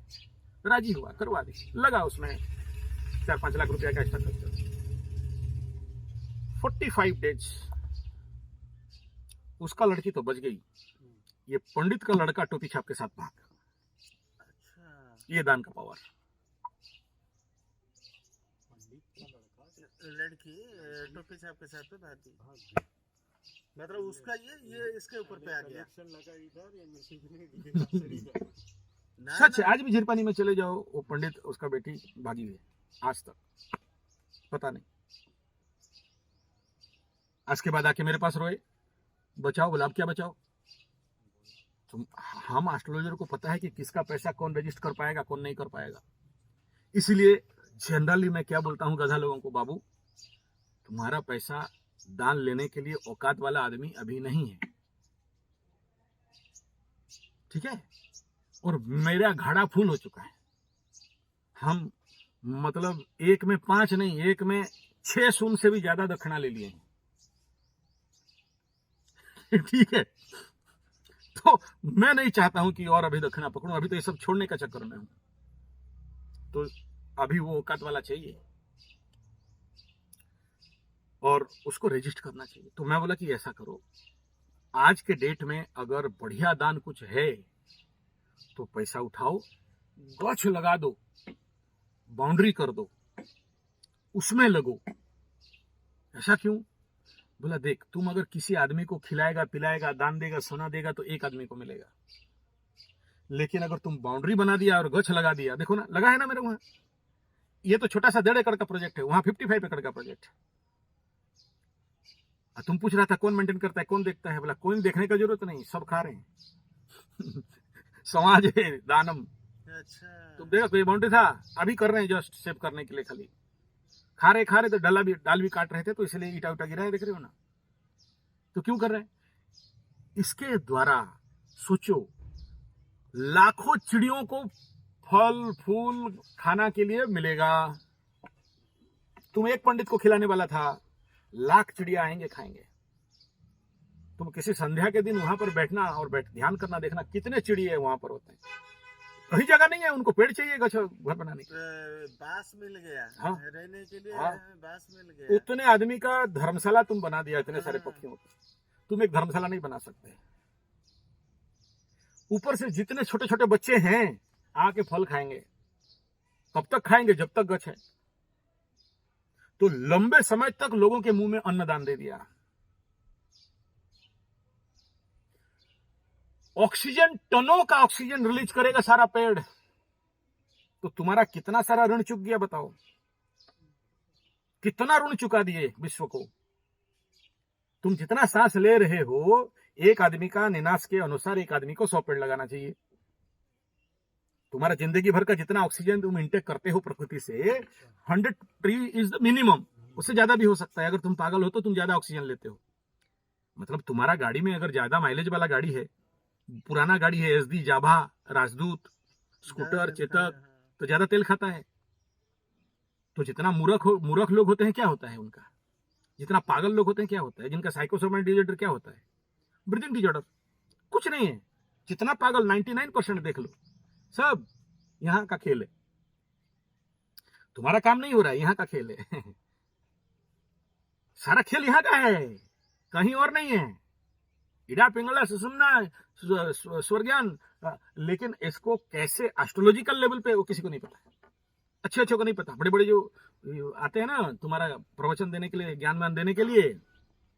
राजी हुआ, करवा दी। लगा उसमें 4-5 लाख रुपया का एक्स्ट्रा खर्चा। 45 डेज उसका लड़की तो बच गई, ये पंडित का लड़का टोपी छाप के साथ भाग। ये दान का पावर। लड़की टोपी छाप के साथ तो भागी, मतलब उसका ये इसके ऊपर पे आ गया। सच है, आज भी झीरपानी में चले जाओ, वो पंडित उसका बेटी भागी है, आज तक पता नहीं। आज के बाद आके मेरे पास रोए, बचाओ। बोला अब क्या बचाओ? तो हम एस्ट्रोलॉजर को पता है कि किसका पैसा कौन रजिस्टर कर पाएगा, कौन नहीं कर पाएगा। इसलिए जनरली मैं क्या बोलता हूं गधा लोगों को, बाबू तुम्हारा पैसा दान लेने के लिए औकात वाला आदमी अभी नहीं है, ठीक है? और मेरा घड़ा फूल हो चुका है। हम मतलब 1 में 5 नहीं, 1 में 6 शून्य से भी ज्यादा दक्षिणा ले लिए हैं। ठीक है, तो मैं नहीं चाहता हूं कि और अभी दक्षिणा पकड़ूं, अभी तो ये सब छोड़ने का चक्कर में हूं। तो अभी वो औकात वाला चाहिए और उसको रजिस्टर करना चाहिए। तो मैं बोला कि ऐसा करो, आज के डेट में अगर बढ़िया दान कुछ है तो पैसा उठाओ, गछ लगा दो, बाउंड्री कर दो, उसमें लगो। ऐसा क्यों? बोला देख, तुम अगर किसी आदमी को खिलाएगा, पिलाएगा, दान देगा, सोना देगा तो एक आदमी को मिलेगा। लेकिन अगर तुम बाउंड्री बना दिया और गछ लगा दिया, देखो ना लगा है ना मेरे वहां, ये तो छोटा सा 1.5 एकड़ का प्रोजेक्ट है, वहां 55 एकड़ का प्रोजेक्ट है। तुम पूछ रहा था कौन मेंटेन करता है, कौन देखता है? बोला कोई देखने का जरूरत नहीं, सब खा रहे हैं। समाज है, दानम। अच्छा, तुम देखो कोई बाउंड्री था, अभी कर रहे हैं जस्ट सेव करने के लिए, खाली खा रहे तो डाल भी काट रहे थे, तो इसलिए ईटा उटा गिरा है, देख रहे हो ना। तो क्यों कर रहे हैं? इसके द्वारा सोचो, लाखों चिड़ियों को फल फूल खाना के लिए मिलेगा, तुम एक पंडित को खिलाने वाला था, लाख चिड़िया आएंगे खाएंगे। तुम किसी संध्या के दिन वहां पर बैठना और ध्यान करना, देखना कितने चिड़िए वहां पर होते हैं। कहीं जगह नहीं है, उनको पेड़ चाहिए घर बनाने के लिए, बांस मिल गया। हाँ, रहने के लिए हाँ, बांस मिल गया। उतने आदमी का धर्मशाला तुम बना दिया, इतने सारे पक्षियों को। तुम एक धर्मशाला नहीं बना सकते। ऊपर से जितने छोटे छोटे बच्चे हैं आके फल खाएंगे, कब तक खाएंगे? जब तक गछ है। तो लंबे समय तक लोगों के मुंह में अन्नदान दे दिया। ऑक्सीजन, टनों का ऑक्सीजन रिलीज करेगा सारा पेड़। तो तुम्हारा कितना सारा ऋण चुक गया बताओ, कितना ऋण चुका दिए विश्व को। तुम जितना सांस ले रहे हो, एक आदमी का निनाश के अनुसार एक आदमी को 100 पेड़ लगाना चाहिए। तुम्हारा जिंदगी भर का जितना ऑक्सीजन तुम इंटेक करते हो प्रकृति से, 100 ट्री इज द मिनिमम। उससे ज्यादा भी हो सकता है। अगर तुम पागल हो तो तुम ज्यादा ऑक्सीजन लेते हो। मतलब तुम्हारा गाड़ी में अगर ज्यादा माइलेज वाला गाड़ी है, पुराना गाड़ी है, एसडी, जाभा, राजदूत, स्कूटर, चेतक, तो ज्यादा तेल खाता है। तो जितना मूर्ख लोग होते हैं क्या होता है उनका, जितना पागल लोग होते हैं क्या होता है, जिनका साइकोसोमेटिक डिसऑर्डर क्या होता है, ब्रीथिंग डिसऑर्डर, कुछ नहीं है। जितना पागल 99% देख लो, सब यहां का खेल है। तुम्हारा काम नहीं हो रहा है, यहां का खेल है। सारा खेल यहां का है, कहीं और नहीं है। इडा पिंगला सुसुम्ना स्वर्ज्ञान, लेकिन इसको कैसे एस्ट्रोलॉजिकल लेवल पे वो किसी को नहीं पता। अच्छे को नहीं पता। बड़े बड़े जो आते हैं ना तुम्हारा प्रवचन देने के लिए, ज्ञान देने के लिए,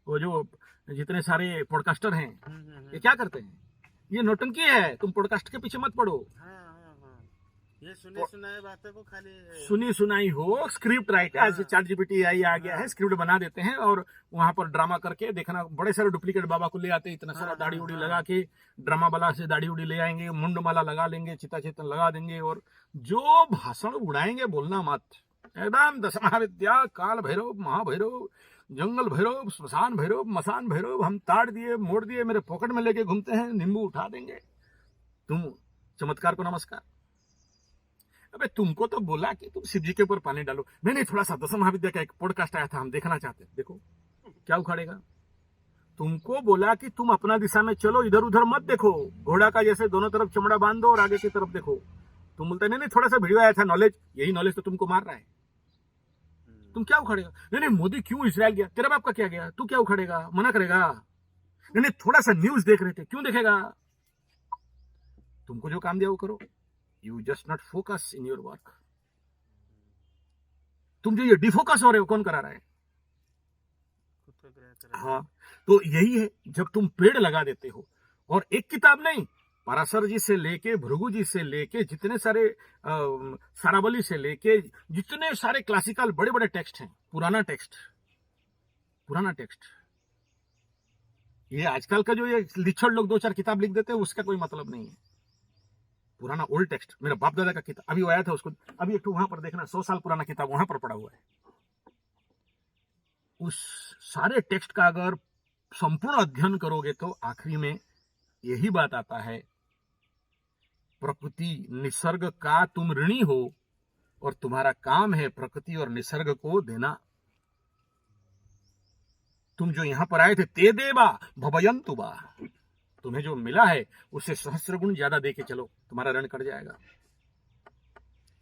वो जो जितने सारे पॉडकास्टर हैं, ये क्या करते हैं? ये नौटंकी है। तुम पॉडकास्ट के पीछे मत पड़ो। ये सुनी सुनाई बातें को खाली सुनी सुनाई हो, स्क्रिप्ट राइटर, ऐसे चैट जीपीटी आ गया है, स्क्रिप्ट बना देते हैं और वहां पर ड्रामा करके देखना। बड़े सारे डुप्लीकेट बाबा को ले आते हैं, इतना सारा दाढ़ी उड़ी लगा के, ड्रामा वाला से दाढ़ी उड़ी ले आएंगे, मुंड माला लगा लेंगे, चिता चेतन लगा देंगे, और जो भाषण उड़ाएंगे बोलना मत। एकदम दश महाविद्या, काल भैरव, महाभैरव, जंगल भैरव, श्मशान भैरव, मसान भैरव, हम ताड़ दिए, मोड़ दिए, मेरे पॉकेट में लेके घूमते हैं, नींबू उठा देंगे। तुम चमत्कार को नमस्कार। अबे तुमको तो बोला कि तुम शिव जी के ऊपर पानी डालो। नहीं, थोड़ा सा दशम महाविद्या का एक पॉडकास्ट आया था, हम देखना चाहते हैं। देखो क्या उखाड़ेगा। तुमको बोला कि तुम अपना दिशा में चलो, इधर उधर मत देखो। घोड़ा का जैसे दोनों तरफ चमड़ा बांध दो और आगे की तरफ देखो। तुम बोलते नहीं, थोड़ा सा वीडियो आया था नॉलेज, यही नॉलेज तो तुमको मार रहा है। तुम क्या उखाड़ेगा? नहीं, मोदी क्यों इजराइल गया? तेरा बाप का क्या गया? तू क्या उखाड़ेगा? मना करेगा? नहीं, थोड़ा सा न्यूज देख रहे थे, क्यों देखेगा? तुमको जो काम दिया वो करो। You just not focus in your work. तुम जो ये डिफोकस हो रहे हो, कौन करा रहा है? हाँ, तो यही है। जब तुम पेड़ लगा देते हो, और एक किताब नहीं, पराशर जी से लेके, भृगु जी से लेके, जितने सारे सारावली से लेके, जितने सारे क्लासिकल बड़े बड़े टेक्स्ट हैं, पुराना टेक्स्ट। ये आजकल का जो ये लिच्छड़ लोग 2-4 किताब लिख देते हैं, उसका कोई मतलब नहीं है। पुराना ओल्ड टेक्स्ट, मेरा बाप दादा का किताब अभी आया था, उसको अभी एक वहां पर देखना, 100 साल पुराना किताब वहां पर पड़ा हुआ है। उस सारे टेक्स्ट का अगर संपूर्ण अध्ययन करोगे तो आखिरी में यही बात आता है, प्रकृति निसर्ग का तुम ऋणी हो, और तुम्हारा काम है प्रकृति और निसर्ग को देना। तुम जो यहां पर आए थे, ते देवा भवयन्तु बा, तुम्हें जो मिला है उससे सहस्र गुण ज्यादा दे के चलो, तुम्हारा ऋण कट जाएगा।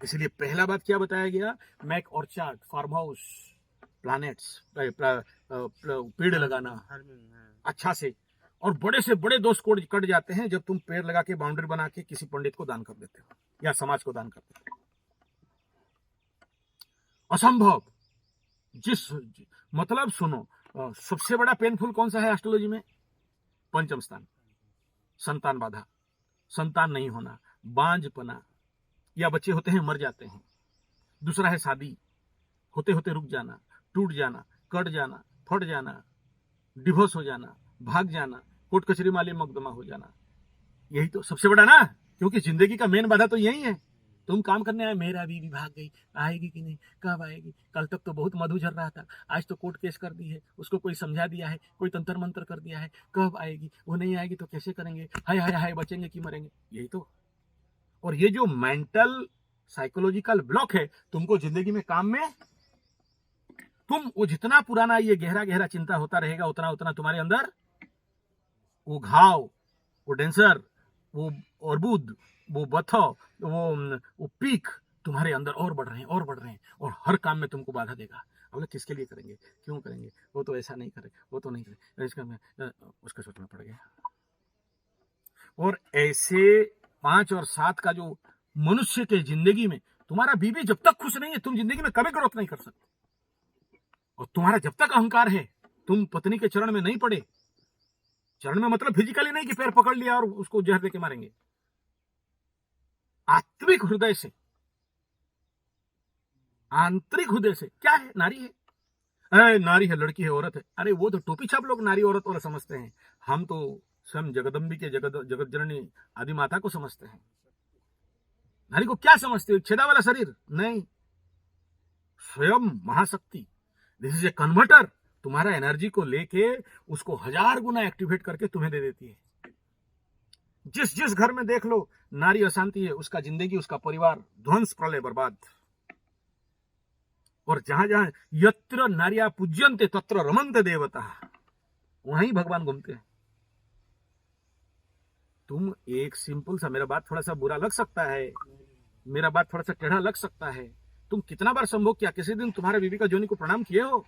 इसलिए पहला बात क्या बताया गया? Make orchard, farm house, plants, पेड़ लगाना अच्छा से। और बड़े से बड़े दोष कोड कट जाते हैं जब तुम पेड़ लगा के बाउंड्री बना के किसी पंडित को दान कर देते हो या समाज को दान कर देते हो। असंभव। मतलब सुनो, सबसे बड़ा पेनफुल कौन सा है एस्ट्रोलॉजी में? पंचम स्थान, संतान बाधा, संतान नहीं होना, बांझपना, या बच्चे होते हैं मर जाते हैं। दूसरा है शादी, होते होते रुक जाना, टूट जाना, कट जाना, फट जाना, डिवोर्स हो जाना, भाग जाना, कोर्ट कचहरी माली मुकदमा हो जाना। यही तो सबसे बड़ा ना, क्योंकि जिंदगी का मेन बाधा तो यही है। तुम काम करने आए, मेरा बीवी भाग गई, आएगी कि नहीं, कब आएगी? कल तक तो बहुत मधु झर रहा था, आज तो कोर्ट केस कर दी है, उसको कोई समझा दिया है, कोई तंत्र मंत्र कर दिया है, कब आएगी? वो नहीं आएगी तो कैसे करेंगे? हाय हाय हाय, बचेंगे कि मरेंगे? यही तो। और ये जो मेंटल साइकोलॉजिकल ब्लॉक है, तुमको जिंदगी में काम में वो जितना पुराना ये गहरा गहरा चिंता होता रहेगा, उतना उतना तुम्हारे अंदर वो घाव, वो डेंसर, वो अर्बुद, वो बथो, वो पीक तुम्हारे अंदर और बढ़ रहे हैं और बढ़ रहे हैं, और हर काम में तुमको बाधा देगा। बोले किसके लिए करेंगे, क्यों करेंगे, वो तो ऐसा नहीं करे, वो तो नहीं करे, उसका सोचना पड़ गया। और ऐसे 5 और 7 का जो मनुष्य के जिंदगी में, तुम्हारा बीवी जब तक खुश नहीं है, तुम जिंदगी में कभी ग्रोथ नहीं कर सकते। और तुम्हारा जब तक अहंकार है, तुम पत्नी के चरण में नहीं पड़े, चरण में मतलब फिजिकली नहीं कि पैर पकड़ लिया और उसको जहर देके मारेंगे, आत्मिक हृदय से, आंतरिक हृदय से। क्या है, नारी है, अरे नारी है, लड़की है, औरत है, अरे वो तो टोपी छाप लोग नारी औरत वाला समझते हैं, हम तो स्वयं जगदम्बी के जगत जननी आदि माता को समझते हैं। नारी को क्या समझते हो, छेदा वाला शरीर नहीं, स्वयं महाशक्ति। दिस इज ए कन्वर्टर, तुम्हारा एनर्जी को लेके उसको 1000 गुना एक्टिवेट करके तुम्हें दे देती है। जिस जिस घर में देख लो नारी अशांति है, उसका जिंदगी, उसका परिवार ध्वंस, प्रलय, बर्बाद। और जहां जहां यत्र नारिया पूज्यन्ते तत्र रमन्ते देवता, वहीं भगवान घूमते हैं। तुम एक सिंपल सा, मेरा बात थोड़ा सा बुरा लग सकता है, मेरा बात थोड़ा सा टेढ़ा लग सकता है, तुम कितना बार संभोग किया, किसी दिन तुम्हारे बीवी का जोनी को प्रणाम किए हो?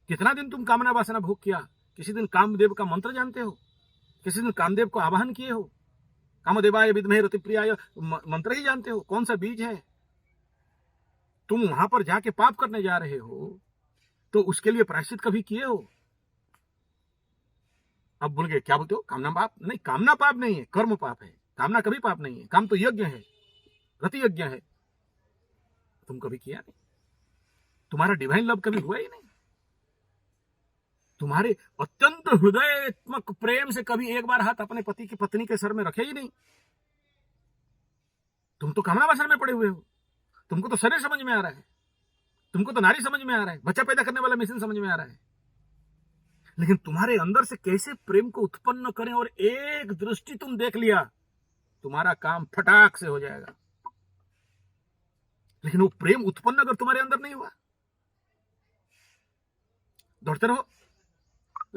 कितना दिन तुम कामना वासना भोग किया? किसी दिन कामदेव का मंत्र जानते हो? किसी दिन कामदेव को आवाहन किए हो? कामदेवाय विद्महे रतिप्रियाय मंत्र ही जानते हो? कौन सा बीज है? तुम वहां पर जाके पाप करने जा रहे हो, तो उसके लिए प्रायश्चित कभी किए हो? अब बोल गए, क्या बोलते हो, कामना पाप? नहीं, कामना पाप नहीं है, कर्म पाप है। कामना कभी पाप नहीं है, काम तो यज्ञ है, रति यज्ञ है। तुम कभी किया नहीं, तुम्हारा डिवाइन लव कभी हुआ ही नहीं, तुम्हारे अत्यंत हृदयात्मक प्रेम से कभी एक बार हाथ अपने पति की पत्नी के सर में रखे ही नहीं। तुम तो कामना वासना में पड़े हुए हो, तुमको तो शरीर समझ में आ रहा है, तुमको तो नारी समझ में आ रहा है, बच्चा पैदा करने वाला मशीन समझ में आ रहा है, लेकिन तुम्हारे अंदर से कैसे प्रेम को उत्पन्न करें, और एक दृष्टि तुम देख लिया, तुम्हारा काम फटाक से हो जाएगा। लेकिन वो प्रेम उत्पन्न अगर तुम्हारे अंदर नहीं हुआ, दौड़ते रहो,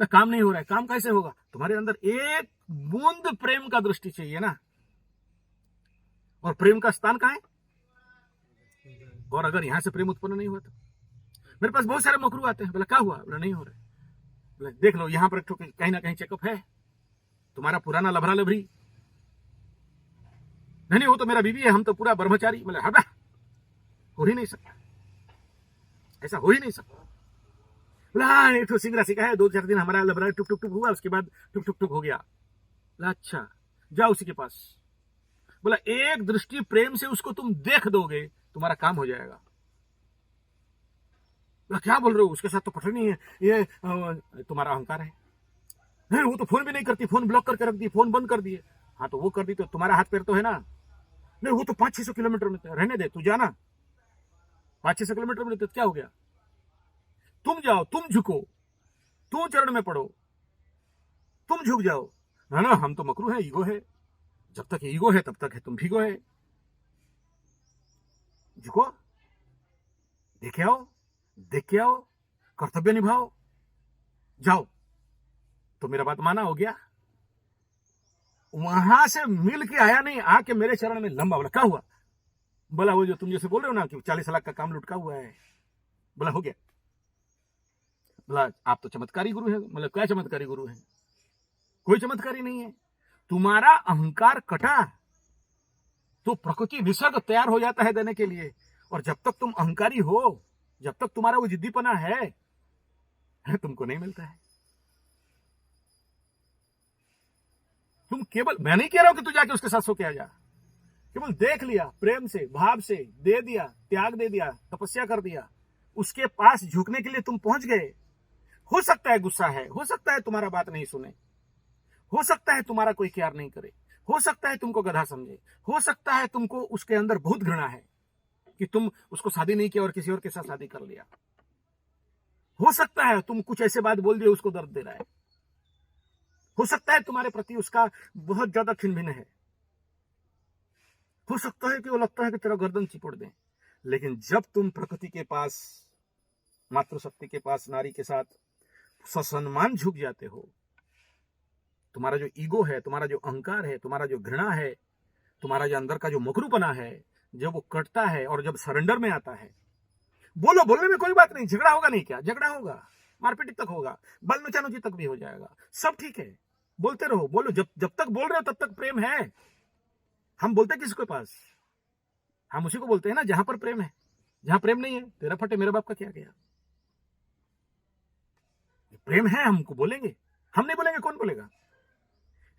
काम नहीं हो रहा है, काम कैसे होगा? तुम्हारे अंदर एक बूंद प्रेम का दृष्टि चाहिए ना। और प्रेम का स्थान कहां है? और अगर यहां से प्रेम उत्पन्न नहीं हुआ तो मेरे पास बहुत सारे मकरू आते हैं, बोला क्या हुआ? बोला नहीं हो रहा है। बोला देख लो यहां पर कहीं ना कहीं चेकअप है, तुम्हारा पुराना लभरा लभरी नहीं, वो तो मेरा बीवी है, हम तो पूरा ब्रह्मचारी। बोला हटा, हो ही नहीं सकता, ऐसा हो ही नहीं सकता। बोला हाँ, एक तो सिंगरा सिखा है, 2-4 दिन हमारा लबरा टुक टुक टुक हुआ, उसके बाद टुक टुक टुक हो गया। बोला अच्छा, जाओ उसी के पास। बोला एक दृष्टि प्रेम से उसको तुम देख दोगे, तुम्हारा काम हो जाएगा। बोला क्या बोल रहे हो, उसके साथ तो पटरी नहीं है, ये तुम्हारा अहंकार है। नहीं वो तो फोन भी नहीं करती, फोन ब्लॉक करके रख दी, फोन बंद कर दिए। हाँ तो वो कर दी तो तुम्हारा हाथ पैर तो है ना। नहीं वो तो 500-600 किलोमीटर में, रहने दे, तू जाना, 500-600 किलोमीटर में रहते, क्या हो गया? तुम जाओ, तुम झुको, तुम चरण में पड़ो, तुम झुक जाओ। ना ना हम तो मकरू है, ईगो है, जब तक ईगो है तब तक है तुम भीगो है। झुको, देखे आओ, देख के आओ, कर्तव्य निभाओ, जाओ। तो मेरा बात माना, हो गया। वहां से मिल के आया नहीं, आके मेरे चरण में लंबा। बोला क्या हुआ? बोला वो जो तुम जैसे बोल रहे हो ना कि 40 लाख का काम लुटका हुआ है। बोला हो गया। बोला आप तो चमत्कारी गुरु है। मतलब क्या चमत्कारी गुरु है? कोई चमत्कारी नहीं है, तुम्हारा अहंकार कटा तो प्रकृति निसर्ग तैयार हो जाता है देने के लिए। और जब तक तुम अहंकारी हो, जब तक तुम्हारा वो जिद्दीपना है, तुमको नहीं मिलता है। तुम केवल, मैं नहीं कह रहा हूं कि तू जाके उसके साथ सो के आ जा, केवल देख लिया, प्रेम से, भाव से दे दिया, त्याग दे दिया, तपस्या कर दिया, उसके पास झुकने के लिए तुम पहुंच गए। हो सकता है गुस्सा है, हो सकता है तुम्हारा बात नहीं सुने, हो सकता है तुम्हारा कोई केयर नहीं करे, हो सकता है तुमको गधा समझे, हो सकता है तुमको उसके अंदर बहुत घृणा है कि तुम उसको शादी नहीं किया और किसी और के साथ शादी कर लिया। हो सकता है तुम कुछ ऐसे बात बोल दिए, उसको दर्द दे रहा है। हो सकता है तुम्हारे प्रति उसका बहुत ज्यादा खिनभिन है। हो सकता है कि वो लगता है कि तेरा गर्दन चिपड़ दे। लेकिन जब तुम प्रकृति के पास मातृशक्ति के पास नारी के साथ ससम्मान झुक जाते हो, तुम्हारा जो ईगो है, तुम्हारा जो अहंकार है, तुम्हारा जो घृणा है, तुम्हारा जो अंदर का जो मकरूपना है, जब वो कटता है और जब सरेंडर में आता है, बोलने में कोई बात नहीं, झगड़ा होगा नहीं, क्या झगड़ा होगा, मारपीट तक होगा, बाल नचानोची तक भी हो जाएगा, सब ठीक है, बोलते रहो, बोलो, जब तक बोल रहे हो तब तक प्रेम है। हम बोलते किसके पास, हम उसी को बोलते हैं ना जहां पर प्रेम है। जहां प्रेम नहीं है, तेरा फटे मेरे बाप का क्या गया। प्रेम है, हमको बोलेंगे, हम नहीं बोलेंगे, कौन बोलेगा।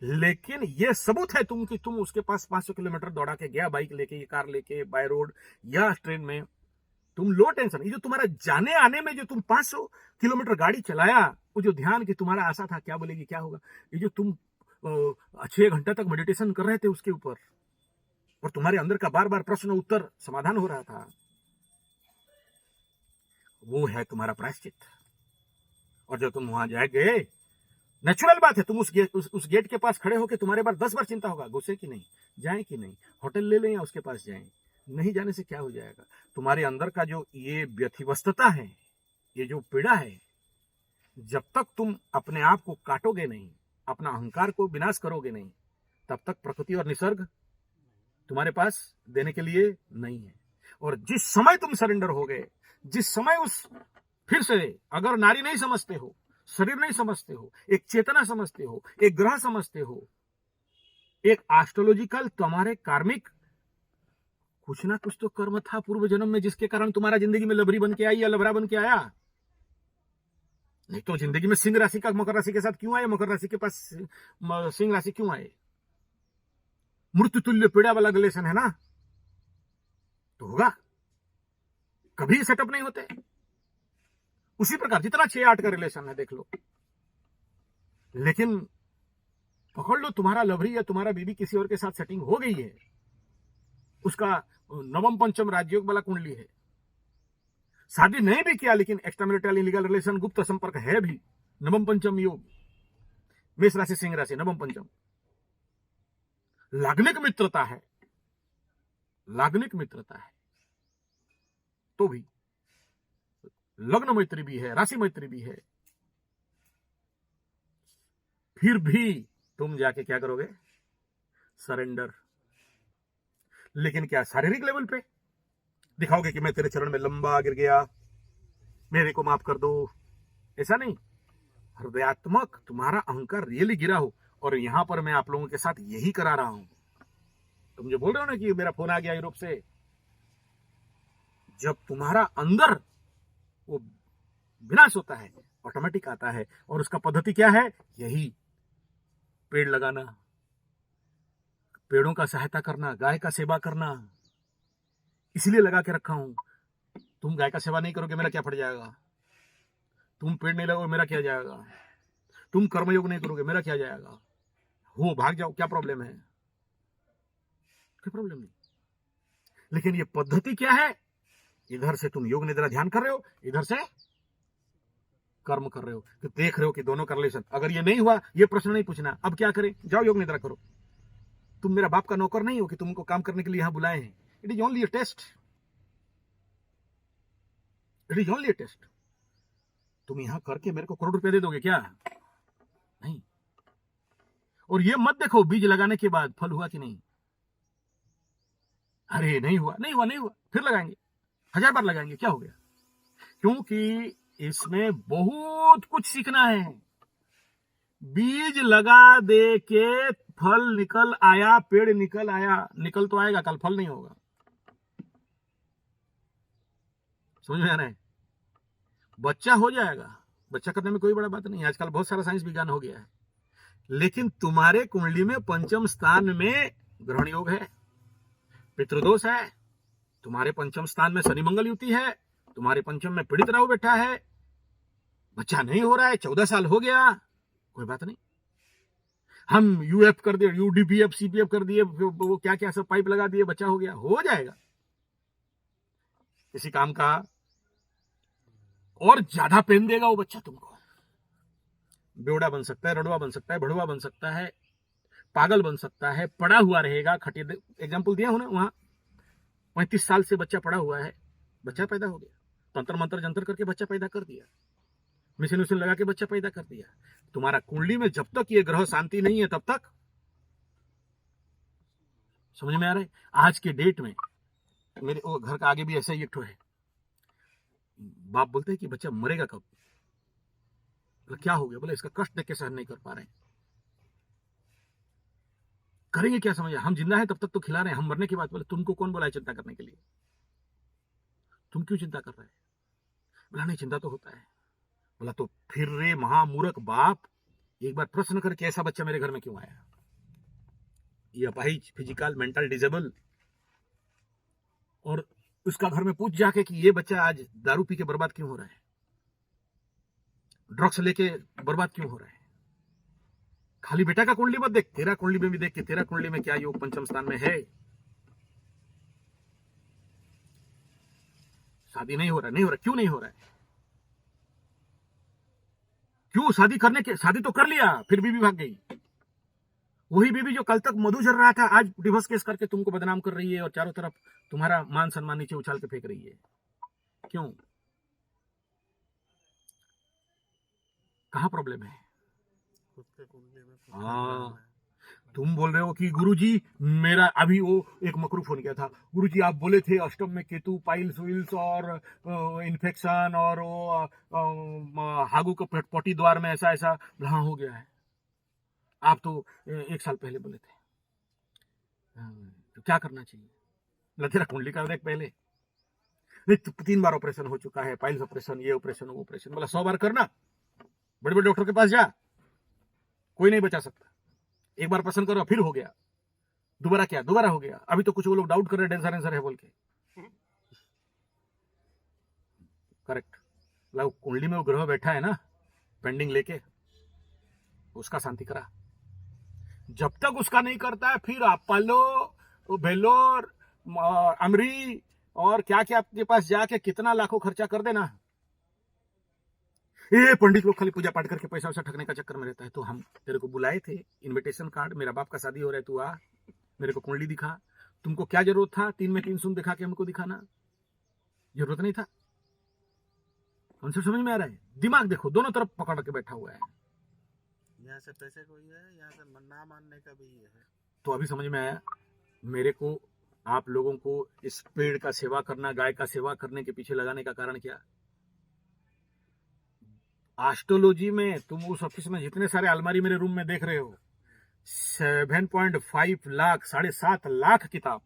लेकिन ये सबूत है कि तुम उसके पास 500 किलोमीटर दौड़ा के गया, बाइक लेके, कार लेके, बाय रोड या ट्रेन में, तुम लो टेंशन। ये जो तुम्हारा जाने आने में जो तुम 500 किलोमीटर गाड़ी चलाया, वो जो ध्यान कि तुम्हारा आशा था क्या बोलेगी क्या होगा, ये जो तुम 6 घंटा तक मेडिटेशन कर रहे थे उसके ऊपर, और तुम्हारे अंदर का बार बार प्रश्न उत्तर समाधान हो रहा था, वो है तुम्हारा प्रायश्चित। और जब तुम वहां गए, नेचुरल बात है, तुम उस गेट के पास खड़े होकर तुम्हारे बार 10 बार चिंता होगा, घुसे कि नहीं, जाए कि नहीं, होटल ले लें या उसके पास जाएं, नहीं जाने से क्या हो जाएगा। तुम्हारे अंदर का जो ये व्यथिवस्तता है, ये जो पीड़ा है, जब तक तुम अपने आप को काटोगे नहीं, अपना अहंकार को विनाश करोगे नहीं, तब तक प्रकृति और निसर्ग तुम्हारे पास देने के लिए नहीं है। और जिस समय तुम सरेंडर हो गए, जिस समय फिर से अगर नारी नहीं समझते हो, शरीर नहीं समझते हो, एक चेतना समझते हो, एक ग्रह समझते हो, एक एस्ट्रोलॉजिकल तुम्हारे कार्मिक कुछ ना कुछ तो कर्म था पूर्व जन्म में, जिसके कारण तुम्हारा जिंदगी में लबरी बन के आई या लबरा बन के आया। नहीं तो जिंदगी में सिंह राशि का मकर राशि के साथ क्यों आए, मकर राशि के पास सिंह राशि क्यों आए। मृत्यु तुल्य पीड़ा वाला रिलेशन है ना, तो होगा, कभी सेटअप नहीं होते। उसी प्रकार जितना 6-8 का रिलेशन है देख लो, लेकिन पकड़ लो तुम्हारा लवरी या तुम्हारा बीबी किसी और के साथ सेटिंग हो गई है, उसका नवम पंचम राजयोग वाला कुंडली है, शादी नहीं भी किया लेकिन एक्स्ट्रामैरिटल इलीगल रिलेशन, गुप्त संपर्क है भी, नवम पंचम योग, मेष राशि सिंह राशि नवम पंचम, लाग्निक मित्रता है, लाग्निक मित्रता है, तो भी लग्न मैत्री भी है, राशि मैत्री भी है, फिर भी तुम जाके क्या करोगे, सरेंडर। लेकिन क्या शारीरिक लेवल पे दिखाओगे कि मैं तेरे चरण में लंबा गिर गया, मेरे को माफ कर दो, ऐसा नहीं। हृदयात्मक तुम्हारा अहंकार रियली गिरा हो। और यहां पर मैं आप लोगों के साथ यही करा रहा हूं। तुम जो बोल रहे हो ना कि मेरा फोन आ गया यूरोप से, जब तुम्हारा अंदर वो विनाश होता है, ऑटोमेटिक आता है। और उसका पद्धति क्या है, यही पेड़ लगाना, पेड़ों का सहायता करना, गाय का सेवा करना, इसलिए लगा के रखा हूं। तुम गाय का सेवा नहीं करोगे मेरा क्या फट जाएगा, तुम पेड़ नहीं लगाओगे मेरा क्या जाएगा, तुम कर्मयोग नहीं करोगे मेरा क्या जाएगा, हो भाग जाओ, क्या प्रॉब्लम है, कोई प्रॉब्लम नहीं। लेकिन ये पद्धति क्या है, इधर से तुम योग निद्रा ध्यान कर रहे हो, इधर से कर्म कर रहे हो, तो देख रहे हो कि दोनों का रिलेशन। अगर ये नहीं हुआ, ये प्रश्न नहीं पूछना अब क्या करें, जाओ योग निद्रा करो। तुम मेरा बाप का नौकर नहीं हो कि तुमको काम करने के लिए यहां बुलाए हैं। It is only a test, it is only a test. तुम यहां करके मेरे को करोड़ रुपए दे दोगे क्या, नहीं। और ये मत देखो बीज लगाने के बाद फल हुआ कि नहीं, अरे नहीं हुआ, नहीं हुआ, नहीं हुआ, फिर लगाएंगे, 1000 बार लगाएंगे, क्या हो गया। क्योंकि इसमें बहुत कुछ सीखना है। बीज लगा दे के फल निकल आया, पेड़ निकल आया, निकल तो आएगा, कल फल नहीं होगा। समझ में आ रहा है, बच्चा हो जाएगा, बच्चा करने में कोई बड़ा बात नहीं है, आजकल बहुत सारा साइंस विज्ञान हो गया है। लेकिन तुम्हारे कुंडली में पंचम स्थान में ग्रहण योग है, पितृदोष है, तुम्हारे पंचम स्थान में शनि मंगल युति है, तुम्हारे पंचम में पीड़ित राहु बैठा है, बच्चा नहीं हो रहा है, 14 साल हो गया, कोई बात नहीं। हम यूएफ कर दिए, यूडीपीएफ सीपीएफ कर दिए, वो क्या क्या सब पाइप लगा दिए, बच्चा हो गया, हो जाएगा। किसी काम का और ज्यादा पेन देगा वो बच्चा तुमको, बेवड़ा बन सकता है, रड़ुआ बन सकता है, भड़ुआ बन सकता है, पागल बन सकता है, पड़ा हुआ रहेगा। एग्जाम्पल दिया हूं ना, वहां 35 साल से बच्चा पड़ा हुआ है, बच्चा पैदा हो गया, तंत्र मंत्र जंतर करके बच्चा पैदा कर दिया, मिशन उशन लगा के बच्चा पैदा कर दिया। तुम्हारा कुंडली में जब तक ये ग्रह शांति नहीं है तब तक, समझ में आ रहा है? आज के डेट में मेरे वो घर का आगे भी ऐसा ही एक ठो है, बाप बोलते हैं कि बच्चा मरेगा कब? बोले क्या हो गया? बोले इसका कष्ट देख के सहन नहीं कर पा रहे हैं। करेंगे क्या? समझ, हम जिंदा हैं तब तक तो खिला रहे हैं, हम मरने के बाद। बोले तुमको कौन बोला है चिंता करने के लिए? तुम क्यों चिंता कर रहे हैं? बोला नहीं, चिंता तो होता है। बोला तो फिर रे महामूर्ख बाप, एक बार प्रश्न कर कि ऐसा बच्चा मेरे घर में क्यों आया? ये अपाहिज, फिजिकल, मेंटल डिजेबल, और उसका घर में पूछ जाके कि ये बच्चा आज दारू पी के बर्बाद क्यों हो रहा है, ड्रग्स लेके बर्बाद क्यों हो रहा है? खाली बेटा का कुंडली मत देख, तेरा कुंडली में भी देख कि तेरा कुंडली में क्या योग पंचम स्थान में है। शादी नहीं हो रहा, नहीं हो रहा, क्यों नहीं हो रहा है? क्यों? शादी तो कर लिया, फिर बीवी भाग गई। वही बीवी जो कल तक मधु झर रहा था, आज डिवोर्स केस करके तुमको बदनाम कर रही है और चारों तरफ तुम्हारा मान सम्मान नीचे उछाल के फेंक रही है। क्यों? कहां प्रॉब्लम है? खुद के कुंडली में हाँ, तुम बोल रहे हो कि गुरुजी मेरा अभी वो एक मकरू फोन किया था, गुरुजी आप बोले थे अष्टम में केतु, पाइल्स विल्स और इन्फेक्शन और वो हागू का पोटी द्वार में ऐसा ऐसा। हाँ हो गया है, आप तो 1 साल पहले बोले थे। तो क्या करना चाहिए? तेरा कुंडली का देख पहले। नहीं 3 बार ऑपरेशन हो चुका है, पाइल्स ऑपरेशन, ये ऑपरेशन, वो ऑपरेशन। बोला 100 बार करना, बड़े बड़े डॉक्टर के पास जा, कोई नहीं बचा सकता। एक बार ऑपरेशन करो, फिर हो गया, दोबारा क्या, दोबारा हो गया। अभी तो कुछ वो लोग डाउट कर रहे हैं डेंसर है बोल के। करेक्ट, कुंडली में वो ग्रह बैठा है ना पेंडिंग लेके, उसका शांति करा। जब तक उसका नहीं करता है, फिर अपोलो, भेलोर, अमरी और क्या क्या आपके पास जाके कितना लाखों खर्चा कर देना। ये पंडित लोग खाली पूजा पाठ करके पैसा वैसा ठगने का चक्कर में रहता है। तो हम तेरे को बुलाए थे, इनविटेशन कार्ड, मेरा बाप का शादी हो रहा है, तू आ, मेरे को कुंडली दिखा। तुमको क्या जरूरत था 3 में 3 सुन दिखा के हमको दिखाना? जरूरत नहीं था। कॉन्सेप्ट समझ में आ रहा है? दिमाग देखो, दोनों तरफ पकड़ के बैठा हुआ है। यहाँ से पैसे को ये है, यहाँ से ना मानने का भी ये है। तो अभी समझ में आया मेरे को, आप लोगों को इस पेड़ का सेवा करना, गाय का सेवा करने के पीछे लगाने का कारण क्या? एस्ट्रोलॉजी में तुम उस ऑफिस में जितने सारे अलमारी मेरे रूम में देख रहे हो, 7.5 लाख, 7.5 लाख किताब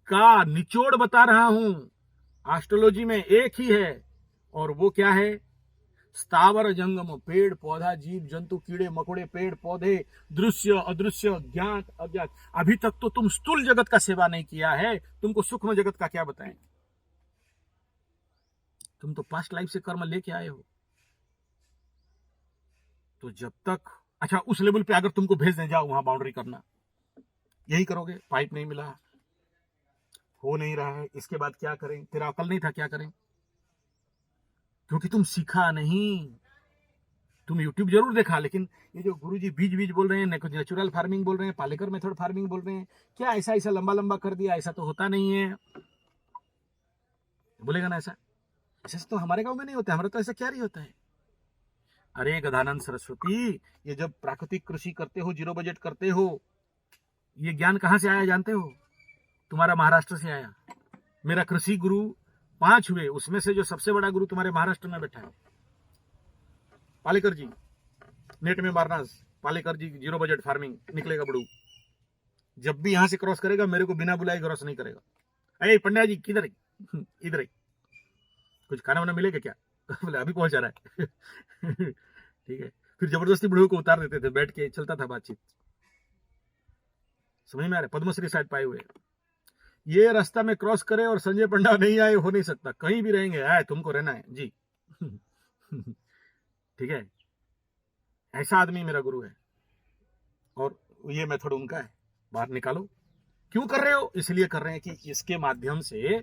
का निचोड़ बता रहा हूं। एस्ट्रोलॉजी में एक ही है, और वो क्या है? स्थावर जंगम, पेड़ पौधा, जीव जंतु, कीड़े मकोड़े, पेड़ पौधे, दृश्य अदृश्य, ज्ञात अज्ञात। अभी तक तो तुम स्थूल जगत का सेवा नहीं किया है, तुमको सूक्ष्म जगत का क्या बताएं? तुम तो पास्ट लाइफ से कर्म लेके आए हो। तो जब तक, अच्छा उस लेवल पे अगर तुमको भेज दें, जाओ वहां बाउंड्री करना, यही करोगे? पाइप नहीं मिला, हो नहीं रहा है, इसके बाद क्या करें? तेरा अकल नहीं था, क्या करें? क्योंकि तुम सीखा नहीं। तुम यूट्यूब जरूर देखा, लेकिन ये जो गुरुजी बीज बोल रहे हैं, नेचुरल फार्मिंग बोल रहे हैं, पालेकर मेथड फार्मिंग बोल रहे हैं, क्या ऐसा ऐसा लंबा लंबा कर दिया? ऐसा तो होता नहीं है। बोलेगा ना ऐसा तो हमारे गांव में नहीं होता, हमारा तो ऐसा क्या नहीं होता है। अरे गदानंद सरस्वती, ये जब प्राकृतिक कृषि करते हो, 0 बजट करते हो, ये ज्ञान कहां से आया जानते हो? तुम्हारा महाराष्ट्र से आया। मेरा कृषि गुरु 5 हुए, उसमें से जो सबसे बड़ा गुरु तुम्हारे महाराष्ट्र में बैठा है, पालेकर जी। नेट में मारना पालेकर जी 0 बजट फार्मिंग, निकलेगा बड़ू। जब भी यहां से क्रॉस करेगा, मेरे को बिना बुलाए क्रॉस नहीं करेगा। अरे पंड्या जी किधर है? इधर ही, कुछ खाना वाना मिलेगा क्या? बोले अभी पहुंचा रहा है। ठीक है, फिर जबरदस्ती बुढ़ऊ को उतार देते थे, बैठ के चलता था बातचीत। समझ में आ रहा है? पद्मश्री शायद पाए हुए। ये रास्ता में क्रॉस करे और संजय पंडा नहीं आए, हो नहीं सकता। कहीं भी रहेंगे, आए तुमको रहना है जी। ठीक है, ऐसा आदमी मेरा गुरु है, और ये मेथड उनका है। बाहर निकालो। क्यों कर रहे हो? इसलिए कर रहे हैं कि इसके माध्यम से ये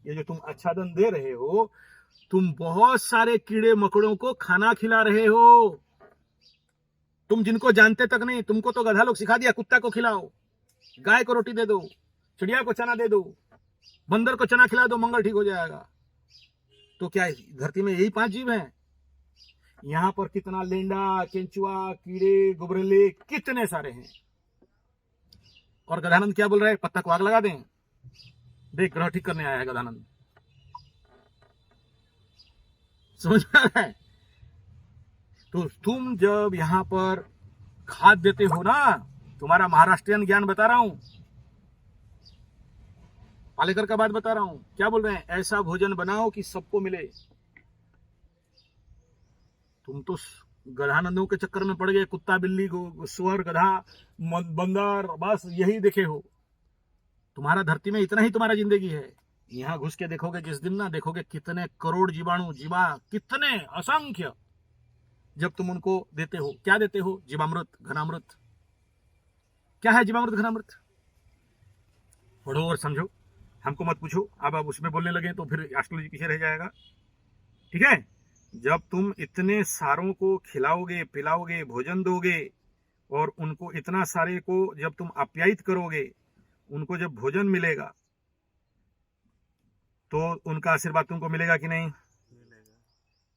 जो तुम आच्छादन दे रहे हो, तुम बहुत सारे कीड़े मकोड़ों को खाना खिला रहे हो। तुम जिनको जानते तक नहीं, तुमको तो गधा लोग सिखा दिया, कुत्ता को खिलाओ, गाय को रोटी दे दो, चिड़िया को चना दे दो, बंदर को चना खिला दो, मंगल ठीक हो जाएगा। तो क्या धरती में यही 5 जीव हैं? यहाँ पर कितना लेंडा, केंचुआ, कीड़े, गुबरेले कितने सारे हैं। और गधानंद क्या बोल रहा है? पत्ता को आग लगा दें। देख, ग्रह ठीक करने आया है गधानंद। समझ में आ रहा है? तो तुम जब यहां पर खाद देते हो ना, तुम्हारा महाराष्ट्रियन ज्ञान बता रहा हूं, पालेकर का बात बता रहा हूं, क्या बोल रहे हैं? ऐसा भोजन बनाओ कि सबको मिले। तुम तो गधानंदों के चक्कर में पड़ गए, कुत्ता, बिल्ली, सुअर, गधा, बंदर, बस यही देखे हो। तुम्हारा धरती में इतना ही तुम्हारा जिंदगी है। यहां घुस के देखोगे जिस दिन ना, देखोगे कितने करोड़ जीवाणु, जीवा, कितने असंख्य। जब तुम उनको देते हो, क्या देते हो? जीवामृत, घनामृत। क्या है जीवामृत, घनामृत? पढ़ो और समझो, हमको मत पूछो। अब आप उसमें बोलने लगे तो फिर एस्ट्रोलॉजी पीछे रह जाएगा। ठीक है? जब तुम इतने सारों को खिलाओगे, पिलाओगे, भोजन दोगे, और उनको इतना सारे को जब तुम आप्यायित करोगे, उनको जब भोजन मिलेगा, तो उनका आशीर्वाद तुमको मिलेगा कि नहीं? मिलेगा।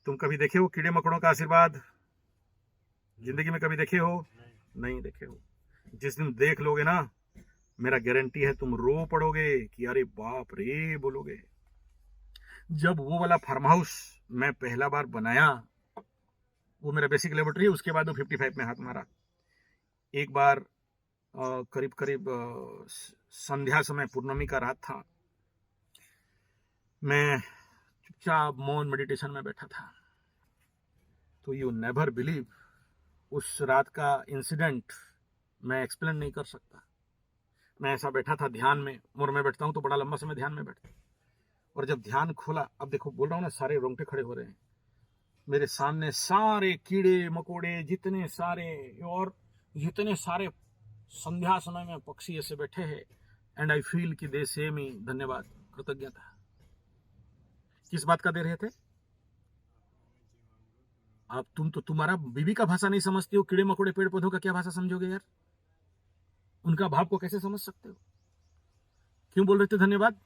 तुम कभी देखे हो कीड़े मकोड़ों का आशीर्वाद? जिंदगी में कभी देखे हो? नहीं देखे हो। जिस दिन देख लोगे ना, मेरा गारंटी है तुम रो पड़ोगे कि अरे बाप रे बोलोगे। जब वो वाला फार्म हाउस मैं पहला बार बनाया, वो मेरा बेसिक लेबोरेटरी है, उसके बाद वो 55 में हाथ मारा। एक बार करीब करीब संध्या समय, पूर्णमी का रात था, मैं चुपचाप मौन मेडिटेशन में बैठा था। तो यू नेवर बिलीव, उस रात का इंसिडेंट मैं एक्सप्लेन नहीं कर सकता। मैं ऐसा बैठा था ध्यान में, और मैं बैठता हूं तो बड़ा लंबा समय ध्यान में बैठता हूं। और जब ध्यान खोला, अब देखो बोल रहा हूं ना, सारे रोंगटे खड़े हो रहे हैं। मेरे सामने सारे कीड़े मकोड़े, जितने सारे, और जितने सारे संध्या समय में पक्षी ऐसे बैठे हैं। एंड आई फील कि दे से मी धन्यवाद, कृतज्ञता। किस बात का दे रहे थे? अब तुम तो तुम्हारा बीबी का भाषा नहीं समझते हो, कीड़े मकोड़े पेड़ पौधों का क्या भाषा समझोगे यार? उनका भाव को कैसे समझ सकते हो? क्यों बोल रहे थे धन्यवाद?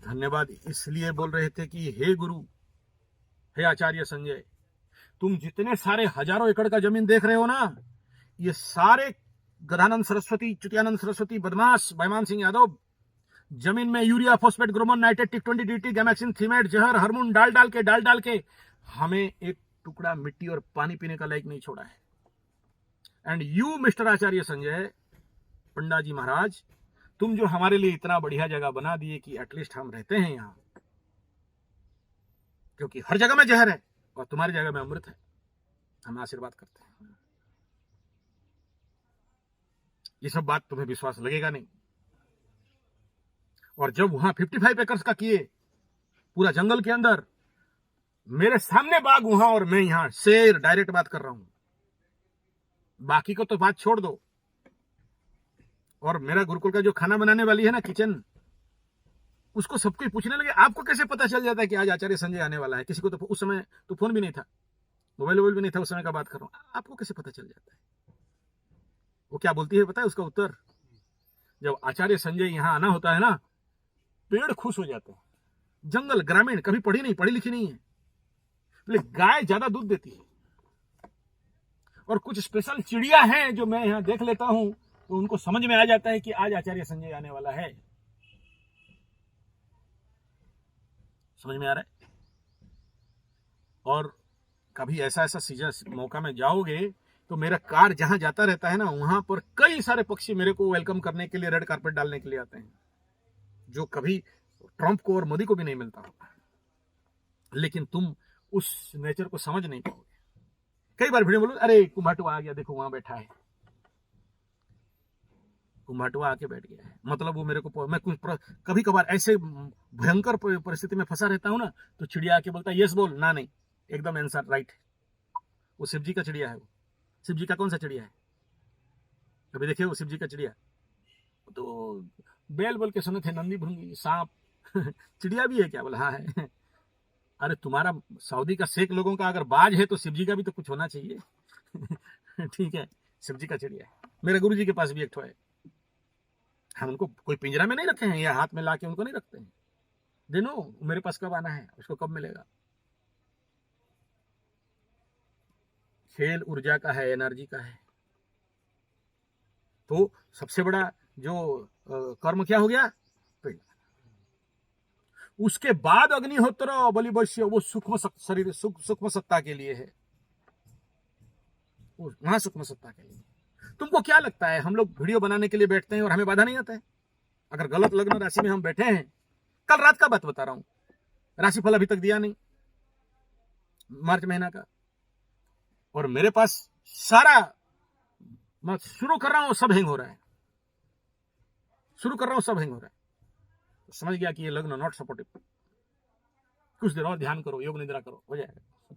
धन्यवाद इसलिए बोल रहे थे कि हे गुरु, हे आचार्य संजय, तुम जितने सारे हजारों एकड़ का जमीन देख रहे हो ना, ये सारे गधानंद सरस्वती, चुटियानंद सरस्वती, बदमाश बैमान सिंह यादव जमीन में यूरिया, फॉस्फेट, ग्रोमोन, नाइट्रेट, टिक 20 DT, गैमेक्सिन, थीमेट, जहर, हार्मोन डाल डाल के हमें एक टुकड़ा मिट्टी और पानी पीने का लायक नहीं छोड़ा है। एंड यू मिस्टर आचार्य संजय, पंडा जी महाराज, तुम जो हमारे लिए इतना बढ़िया जगह बना दिए कि एटलीस्ट हम रहते हैं यहां, क्योंकि हर जगह में जहर है और तुम्हारी जगह में अमृत है। हम आशीर्वाद करते हैं। ये सब बात तुम्हें विश्वास लगेगा नहीं। और जब वहां 55 एकर्स का किए, पूरा जंगल के अंदर, मेरे सामने बाग वहां और मैं यहां शेर, डायरेक्ट बात कर रहा हूं। बाकी को तो बात छोड़ दो। और मेरा गुरुकुल का जो खाना बनाने वाली है ना, किचन, उसको सबको पूछने लगे, आपको कैसे पता चल जाता है कि आज आचार्य संजय आने वाला है? किसी को तो उस समय तो फोन भी नहीं था, मोबाइल भी नहीं था, उस समय का बात कर रहा हूं। आपको कैसे पता चल जाता है? वो क्या बोलती है पता है उसका उत्तर? जब आचार्य संजय यहां आना होता है ना, पेड़ खुश हो जाते हैं। जंगल, ग्रामीण, कभी पढ़ी नहीं, पढ़ी लिखी नहीं है, लेकिन गाय ज्यादा दूध देती है। और कुछ स्पेशल चिड़िया हैं जो मैं यहां देख लेता हूं, तो उनको समझ में आ जाता है कि आज आचार्य संजय आने वाला है। समझ में आ रहा है? और कभी ऐसा सीजन मौका में जाओगे तो मेरा कार जहां जाता रहता है ना, वहां पर कई सारे पक्षी मेरे को वेलकम करने के लिए, रेड कार्पेट डालने के लिए आते हैं, जो कभी ट्रंप को और मोदी को भी नहीं मिलता होता। लेकिन तुम उस नेचर को समझ नहीं पाओगे। कई बार वीडियो बोलो, अरे कुम्हाटुआ आ गया, देखो वहां बैठा है। कुम्हाटुआ आके बैठ गया है, मतलब वो मेरे को, मैं कुछ कभी कभार ऐसे भयंकर परिस्थिति में फंसा रहता हूं ना, तो चिड़िया आके बोलता है यस बोल, ना नहीं, एकदम आंसर राइट। वो शिव जी का चिड़िया है। वो शिव जी का कौन सा चिड़िया है? कभी देखे वो शिव जी का चिड़िया? तो बैल बोल के सुने थे, नंदी, भृंगी, सांप। चिड़िया भी है क्या? बोला हाँ है। अरे तुम्हारा सऊदी का शेख लोगों का अगर बाज है तो शिव जी का भी तो कुछ होना चाहिए। ठीक है, शिव जी का चिड़िया है। मेरे गुरु जी के पास भी एक ठो है। हम उनको कोई पिंजरा में नहीं रखे हैं या हाथ में ला के उनको नहीं रखते हैं। दिनों मेरे पास कब आना है, उसको कब मिलेगा। खेल ऊर्जा का है, एनर्जी का है। तो सबसे बड़ा जो कर्म क्या हो गया, पेड़। उसके बाद अग्निहोत्र बलिवश्य, वो सूक्ष्म शरीर, सूक्ष्म सत्ता के लिए है, वहां सूक्ष्म सत्ता के लिए। तुमको क्या लगता है हम लोग वीडियो बनाने के लिए बैठते हैं और हमें बाधा नहीं आता है? अगर गलत लग्न राशि में हम बैठे हैं, कल रात का बात बता रहा हूं, राशिफल अभी तक दिया नहीं मार्च महीना का, और मेरे पास सारा, मैं शुरू कर रहा हूं सब हैंग हो रहा है, शुरू कर रहा हूं सब हैंग हो रहा है। तो समझ गया कि ये लग्न नॉट सपोर्टिव। कुछ देर और ध्यान करो, योग निद्रा करो, हो जाएगा।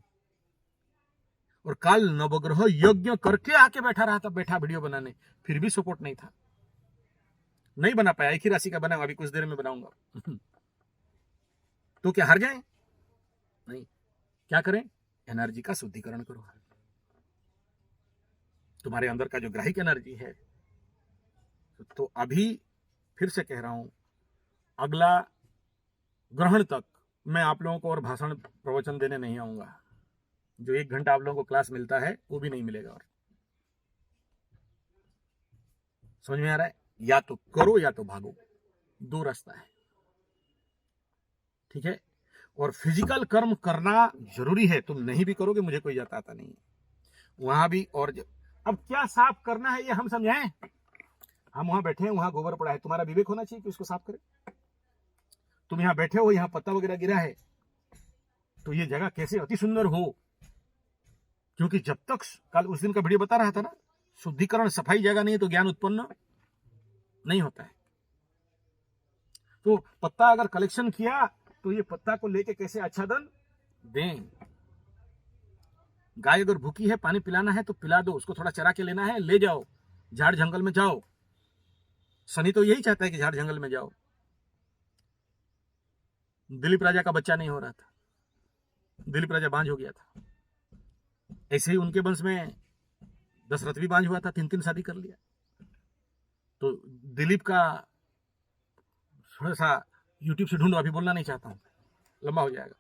और कल नवग्रह यज्ञ करके आके बैठा रहा था, बैठा वीडियो बनाने, फिर भी सपोर्ट नहीं था, नहीं बना पाया। एक ही राशि का बना, अभी कुछ देर में बनाऊंगा। तो क्या हार गए? नहीं। क्या करें? एनर्जी का शुद्धिकरण करो। तुम्हारे अंदर का जो ग्राहिक एनर्जी है, तो अभी फिर से कह रहा हूं, अगला ग्रहण तक मैं आप लोगों को और भाषण प्रवचन देने नहीं आऊंगा। जो 1 घंटा आप लोगों को क्लास मिलता है वो भी नहीं मिलेगा। और समझ में आ रहा है? या तो करो या तो भागो, 2 रास्ता है, ठीक है। और फिजिकल कर्म करना जरूरी है, तुम नहीं भी करोगे मुझे कोई जताता नहीं, वहां भी। और अब क्या साफ करना है ये हम समझाएं? हम वहां बैठे हैं, वहां गोबर पड़ा है, तुम्हारा विवेक होना चाहिए कि उसको साफ करें। तुम यहां बैठे हो, यहां पत्ता वगैरह गिरा है, तो ये जगह कैसे अति सुंदर हो, क्योंकि जब तक, कल उस दिन का वीडियो बता रहा था ना, शुद्धिकरण सफाई जगह नहीं है तो ज्ञान उत्पन्न नहीं होता है। तो पत्ता अगर कलेक्शन किया तो ये पत्ता को लेके कैसे आच्छादन दें। गाय अगर भूखी है, पानी पिलाना है तो पिला दो, उसको थोड़ा चरा के लेना है, ले जाओ, झाड़ जंगल में जाओ। शनि तो यही चाहता है कि झाड़ जंगल में जाओ। दिलीप राजा का बच्चा नहीं हो रहा था, दिलीप राजा बांझ हो गया था। ऐसे ही उनके वंश में दशरथ भी बांझ हुआ था, 3 शादी कर लिया। तो दिलीप का थोड़ा सा यूट्यूब से ढूंढो, अभी बोलना नहीं चाहता हूं, लंबा हो जाएगा,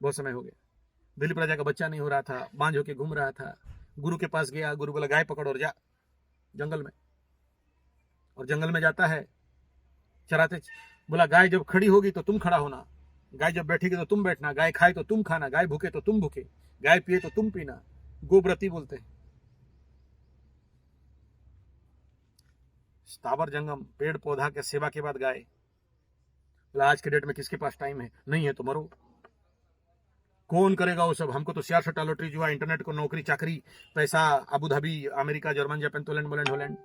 बहुत समय हो गया। दिलीप राजा का बच्चा नहीं हो रहा था, बांझ होके घूम रहा था। गुरु के पास गया, गुरु बोला गाय पकड़ और जा जंगल में। और जंगल में जाता है चराते, बोला गाय जब खड़ी होगी तो तुम खड़ा होना, गाय जब बैठेगी तो तुम बैठना, गाय खाए तो तुम खाना, गाय भूखे तो तुम भूखे, गाय पिए तो तुम पीना। गोव्रती बोलते हैं। स्थावर जंगम, पेड़ पौधा के सेवा के बाद गाय। बोला आज के डेट में किसके पास टाइम है? नहीं है तो मरो। कौन करेगा वो सब? हमको तो शेयर सट्टा लॉटरी जुआ, इंटरनेट को नौकरी चाकरी, पैसा, Abu Dhabi, America, German, Japan, Poland Holland,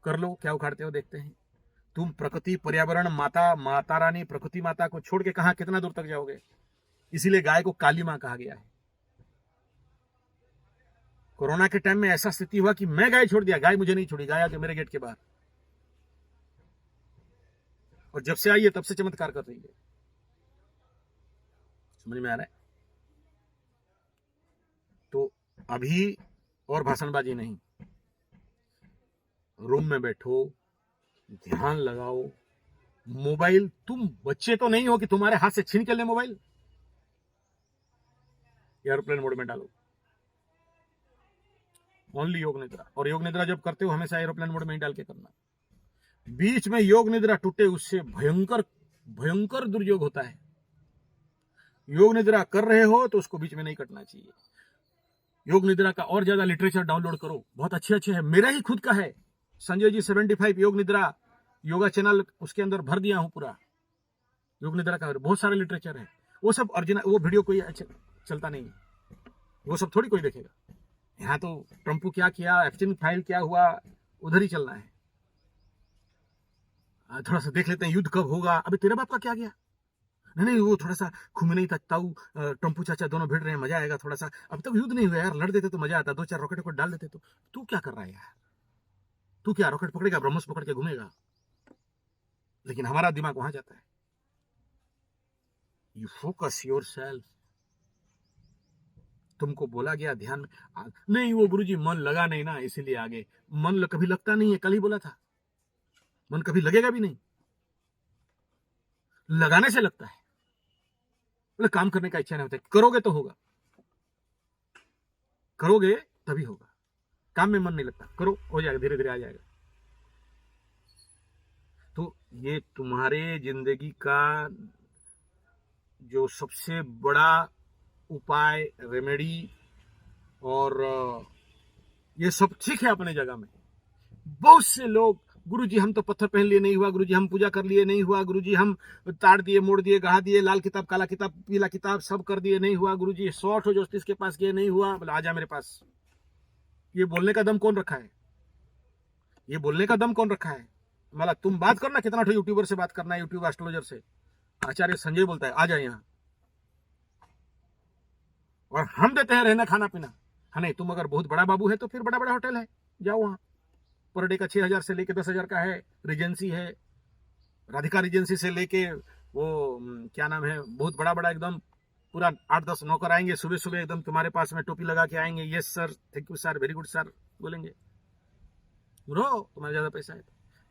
कर लो, क्या उखाड़ते हो देखते हैं। तुम प्रकृति, पर्यावरण, माता रानी, प्रकृति माता को छोड़ के कहां कितना दूर तक जाओगे? इसीलिए गाय को काली मां कहा गया है। कोरोना के टाइम में ऐसा स्थिति हुआ कि मैं गाय छोड़ दिया, गाय मुझे नहीं छोड़ी, गाय आके मेरे गेट के बाहर। और जब से आई है तब से चमत्कार कर रही है। समझ में आ रहा है? तो अभी और भाषणबाजी नहीं, रूम में बैठो, ध्यान लगाओ। मोबाइल, तुम बच्चे तो नहीं हो कि तुम्हारे हाथ से छीन के ले मोबाइल, एयरप्लेन मोड में डालो। ओनली योग निद्रा। और योग निद्रा जब करते हो हमेशा एयरप्लेन मोड में ही डाल के करना। बीच में योग निद्रा टूटे, उससे भयंकर भयंकर दुर्योग होता है। योग निद्रा कर रहे हो तो उसको बीच में नहीं कटना चाहिए। योग निद्रा का और ज्यादा लिटरेचर डाउनलोड करो, बहुत अच्छे अच्छे है, मेरा ही खुद का है, संजय जी 75 योग निद्रा योगा चैनल, उसके अंदर भर दिया हूं पूरा योग निद्रा का, बहुत सारे लिटरेचर है। वो सब अर्जुन, वो वीडियो कोई चलता नहीं है, वो सब थोड़ी कोई देखेगा। यहाँ तो ट्रम्पू क्या किया, एप्स्टीन फाइल क्या हुआ, उधर ही चलना है। थोड़ा सा देख लेते हैं युद्ध कब होगा। अबे तेरे बाप का क्या गया? नहीं, वो थोड़ा सा खुमनई था, ताऊ टम्पू चाचा दोनों भिड़ रहे हैं, मजा आएगा थोड़ा सा। अब तक युद्ध नहीं हुआ यार, लड़ देते तो मजा आता, 2-4 रॉकेट को डाल देते तो। तू क्या कर रहा है यार? तू क्या रॉकेट पकड़ेगा, ब्रह्मोस पकड़ के घूमेगा? लेकिन हमारा दिमाग वहां जाता है। You focus your self. तुमको बोला गया ध्यान में, नहीं वो गुरुजी मन लगा नहीं ना इसीलिए आगे। मन कभी लगता नहीं है, कल ही बोला था, मन कभी लगेगा भी नहीं। लगाने से लगता है, बोले काम करने का इच्छा नहीं होता, करोगे तो होगा, करोगे तभी होगा। काम में मन नहीं लगता, करो हो जाएगा, धीरे धीरे आ जाएगा। तो ये तुम्हारे जिंदगी का जो सबसे बड़ा उपाय, रेमेडी, और ये सब ठीक है अपने जगह में। बहुत से लोग, गुरुजी हम तो पत्थर पहन लिए नहीं हुआ, गुरुजी हम पूजा कर लिए नहीं हुआ, गुरुजी हम ताड़ दिए, मोड़ दिए, गहा दिए, लाल किताब, काला किताब, पीला किताब सब कर दिए, नहीं हुआ, गुरुजी 100 ठो ज्योतिष के पास गए, नहीं हुआ। बोला आजा मेरे पास। ये बोलने का दम कौन रखा है? ये बोलने का दम कौन रखा है? मतलब तुम बात करना, कितना ठो यूट्यूबर से बात करना है, यूट्यूब एस्ट्रोलॉजर से। आचार्य संजय बोलता है आ जाए यहाँ, और हम देते हैं रहना खाना पीना। हाँ नहीं, तुम अगर बहुत बड़ा बाबू है तो फिर बड़ा बड़ा होटल है, जाओ वहां, पर डे का 6,000 से लेके 10,000 का है, रिजेंसी है, राधिका रिजेंसी से लेके वो क्या नाम है, बहुत बड़ा बड़ा एकदम पूरा 8-10 नौकर आएंगे, सुबह सुबह एकदम तुम्हारे पास में टोपी लगा के आएंगे, yes sir, thank you sir, very good sir बोलेंगे। ब्रो तुम्हारा ज्यादा पैसा है।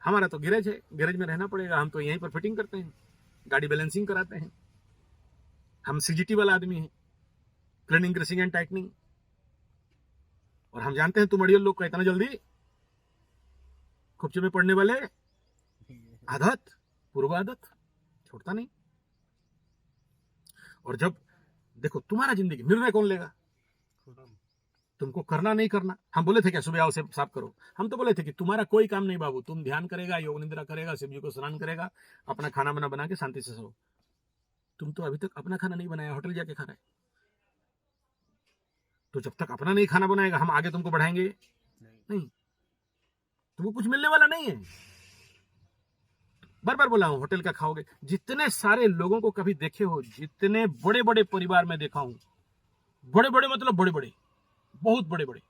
हमारा तो गैरेज है, गैरेज में रहना पड़ेगा, हम तो यहीं पर फिटिंग करते हैं, गाड़ी बैलेंसिंग कराते हैं, हम सीजीटी वाला आदमी है, क्लीनिंग, ग्रेसिंग एंड टाइटनिंग। और हम जानते हैं तुम अड़ियल लोग का इतना जल्दी खुपचे में पड़ने वाले आदत, पूर्व आदत छोड़ता नहीं। और जब देखो तुम्हारा जिंदगी, निर्णय कौन लेगा? तुमको करना नहीं करना। हम बोले थे क्या सुबह आओ से साफ करो? हम तो बोले थे कि तुम्हारा कोई काम नहीं बाबू, तुम ध्यान करेगा, योग निद्रा करेगा, शिव जी को स्नान करेगा, अपना खाना बना के शांति से सो। तुम तो अभी तक अपना खाना नहीं बनाया, होटल जाके खा रहे। तो जब तक अपना नहीं खाना बनाएगा, हम आगे तुमको बढ़ाएंगे नहीं, तुमको कुछ मिलने वाला नहीं है। बार बार बोला हूं, होटल का खाओगे। जितने सारे लोगों को कभी देखे हो, जितने बड़े बड़े परिवार में देखा हूं, बड़े बड़े मतलब बड़े बड़े, बहुत बड़े बड़े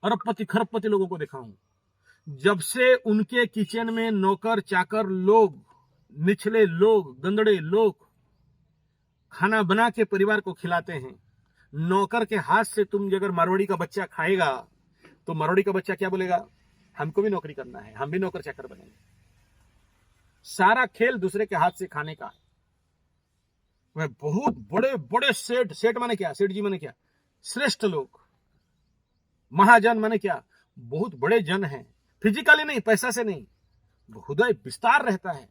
अरबपति खरबपति लोगों को देखा हूं, जब से उनके किचन में नौकर चाकर लोग, निचले लोग, गंदड़े लोग खाना बना के परिवार को खिलाते हैं, नौकर के हाथ से तुम अगर मारवाड़ी का बच्चा खाएगा तो मारवाड़ी का बच्चा क्या बोलेगा? हमको भी नौकरी करना है, हम भी नौकर चाकर बनेंगे। सारा खेल दूसरे के हाथ से खाने का। वह बहुत बड़े बड़े सेठ, सेठ माने क्या? सेठ जी माने क्या? श्रेष्ठ लोग, महाजन माने क्या? बहुत बड़े जन हैं, फिजिकली नहीं, पैसा से नहीं, हृदय विस्तार रहता है।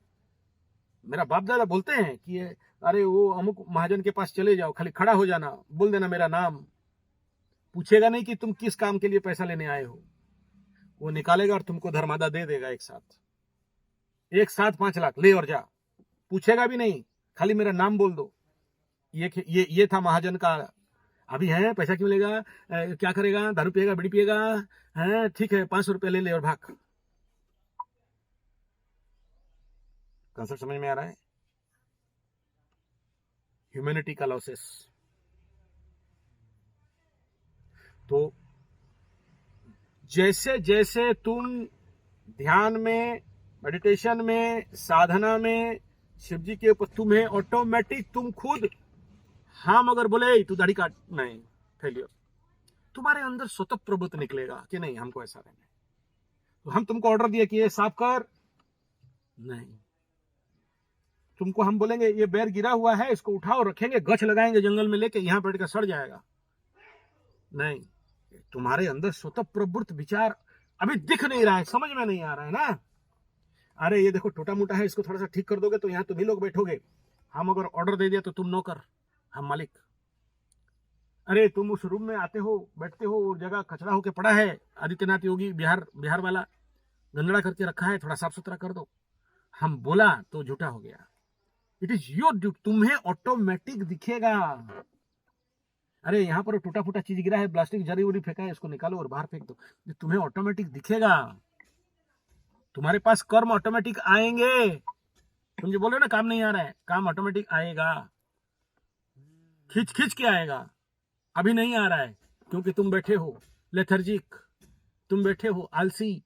मेरा बाप दादा बोलते हैं कि अरे वो अमुक महाजन के पास चले जाओ, खाली खड़ा हो जाना, बोल देना मेरा नाम, पूछेगा नहीं कि तुम किस काम के लिए पैसा लेने आए हो, वो निकालेगा और तुमको धर्मादा दे देगा एक साथ 5 लाख ले और जा, पूछेगा भी नहीं, खाली मेरा नाम बोल दो। ये था महाजन का। अभी है पैसा क्यों लेगा, क्या करेगा, दारू पिएगा, बीड़ी पिएगा, है ठीक है 500 रुपया ले ले और भाग। कंसेप्ट समझ में आ रहा है? ह्यूमैनिटी का लॉसेस। तो जैसे जैसे तुम ध्यान में, मेडिटेशन में, साधना में, शिव जी के ऊपर, तुम्हें ऑटोमेटिक, तुम खुद, हम अगर बोले तू दाढ़ी काट, नहीं, फेलियर। तुम्हारे अंदर स्वतः प्रभुत्व निकलेगा कि नहीं हमको ऐसा रहना है। तो हम तुमको ऑर्डर दिए कि ये साफ कर, नहीं, तुमको हम बोलेंगे ये बेर गिरा हुआ है, इसको उठाओ, रखेंगे, गछ लगाएंगे जंगल में लेके, यहां बैठ कर सड़ जाएगा, नहीं। तुम्हारे अंदर स्वतः प्रवृत्त विचार अभी दिख नहीं रहा है, समझ में नहीं आ रहा है ना। अरे ये देखो टूटा मोटा है, इसको थोड़ा सा ठीक कर दोगे तो यहां तुम ही लोग बैठोगे। हम अगर ऑर्डर दे दिया तो तुम नौकर, हम मालिक। अरे तुम उस रूम में आते हो, बैठते हो, वो जगह कचरा होके पड़ा है, आदित्यनाथ योगी बिहार वाला गंदड़ा करके रखा है, थोड़ा साफ सुथरा कर दो। हम बोला तो झूठा हो गया। इट इज योर ड्यूटी, तुम्हें ऑटोमेटिक दिखेगा। अरे यहाँ पर टूटा फूटा चीज गिरा है, प्लास्टिक जरी उरी फेंका है, इसको निकालो और बाहर फेंक दो, तुम्हें ऑटोमेटिक दिखेगा। तुम्हारे पास कर्म ऑटोमेटिक आएंगे। तुम जो बोल रहे हो ना काम नहीं आ रहा है, काम ऑटोमेटिक आएगा, खींच खींच के आएगा। अभी नहीं आ रहा है क्योंकि तुम बैठे हो लेथर्जिक, तुम बैठे हो आलसी,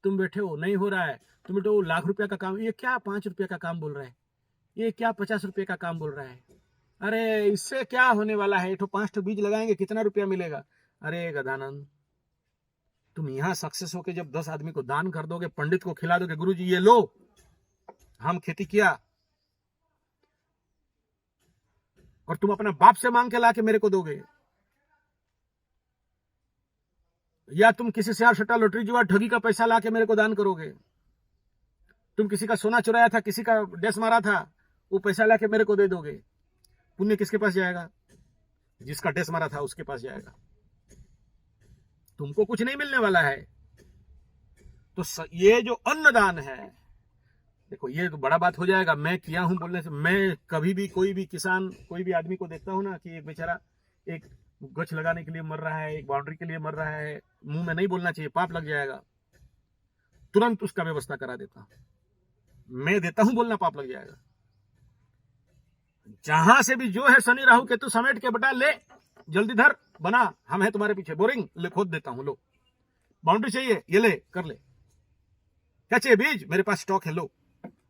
तुम बैठे हो नहीं हो रहा है, तुम बैठे हो लाख रुपया का काम, ये क्या 5 रुपया का काम बोल रहा है, ये क्या 50 रुपये का काम बोल रहा है, अरे इससे क्या होने वाला है, 5 बीज लगाएंगे कितना रुपया मिलेगा। अरे गदानंद, तुम यहां सक्सेस होके जब 10 आदमी को दान कर दोगे, पंडित को खिला दोगे, गुरुजी ये लो हम खेती किया, और तुम अपना बाप से मांग के लाके मेरे को दोगे, या तुम किसी से सट्टा लॉटरी जुआ ठगी का पैसा लाके मेरे को दान करोगे? तुम किसी का सोना चुराया था, किसी का डेस मारा था, वो पैसा लाके मेरे को दे दोगे? पुण्य किसके पास जाएगा? जिसका डेस मारा था उसके पास जाएगा। तुमको कुछ नहीं मिलने वाला है। तो ये जो अन्नदान है, देखो ये तो बड़ा बात हो जाएगा मैं किया हूं बोलने से। मैं कभी भी कोई भी किसान, कोई भी आदमी को देखता हूं ना कि एक बेचारा एक गछ लगाने के लिए मर रहा है, एक बाउंड्री के लिए मर रहा है, मुंह में नहीं बोलना चाहिए, पाप लग जाएगा, तुरंत उसका व्यवस्था करा देता हूं। मैं देता हूं बोलना पाप लग जाएगा। जहां से भी जो है शनि राहु केतु समेट के बेटा ले, जल्दी धर, बना, हम है तुम्हारे पीछे, बोरिंग ले खोद देता हूं, लो बाउंड्री चाहिए ये ले कर ले, क्या चाहिए बीज, मेरे पास स्टॉक है लो।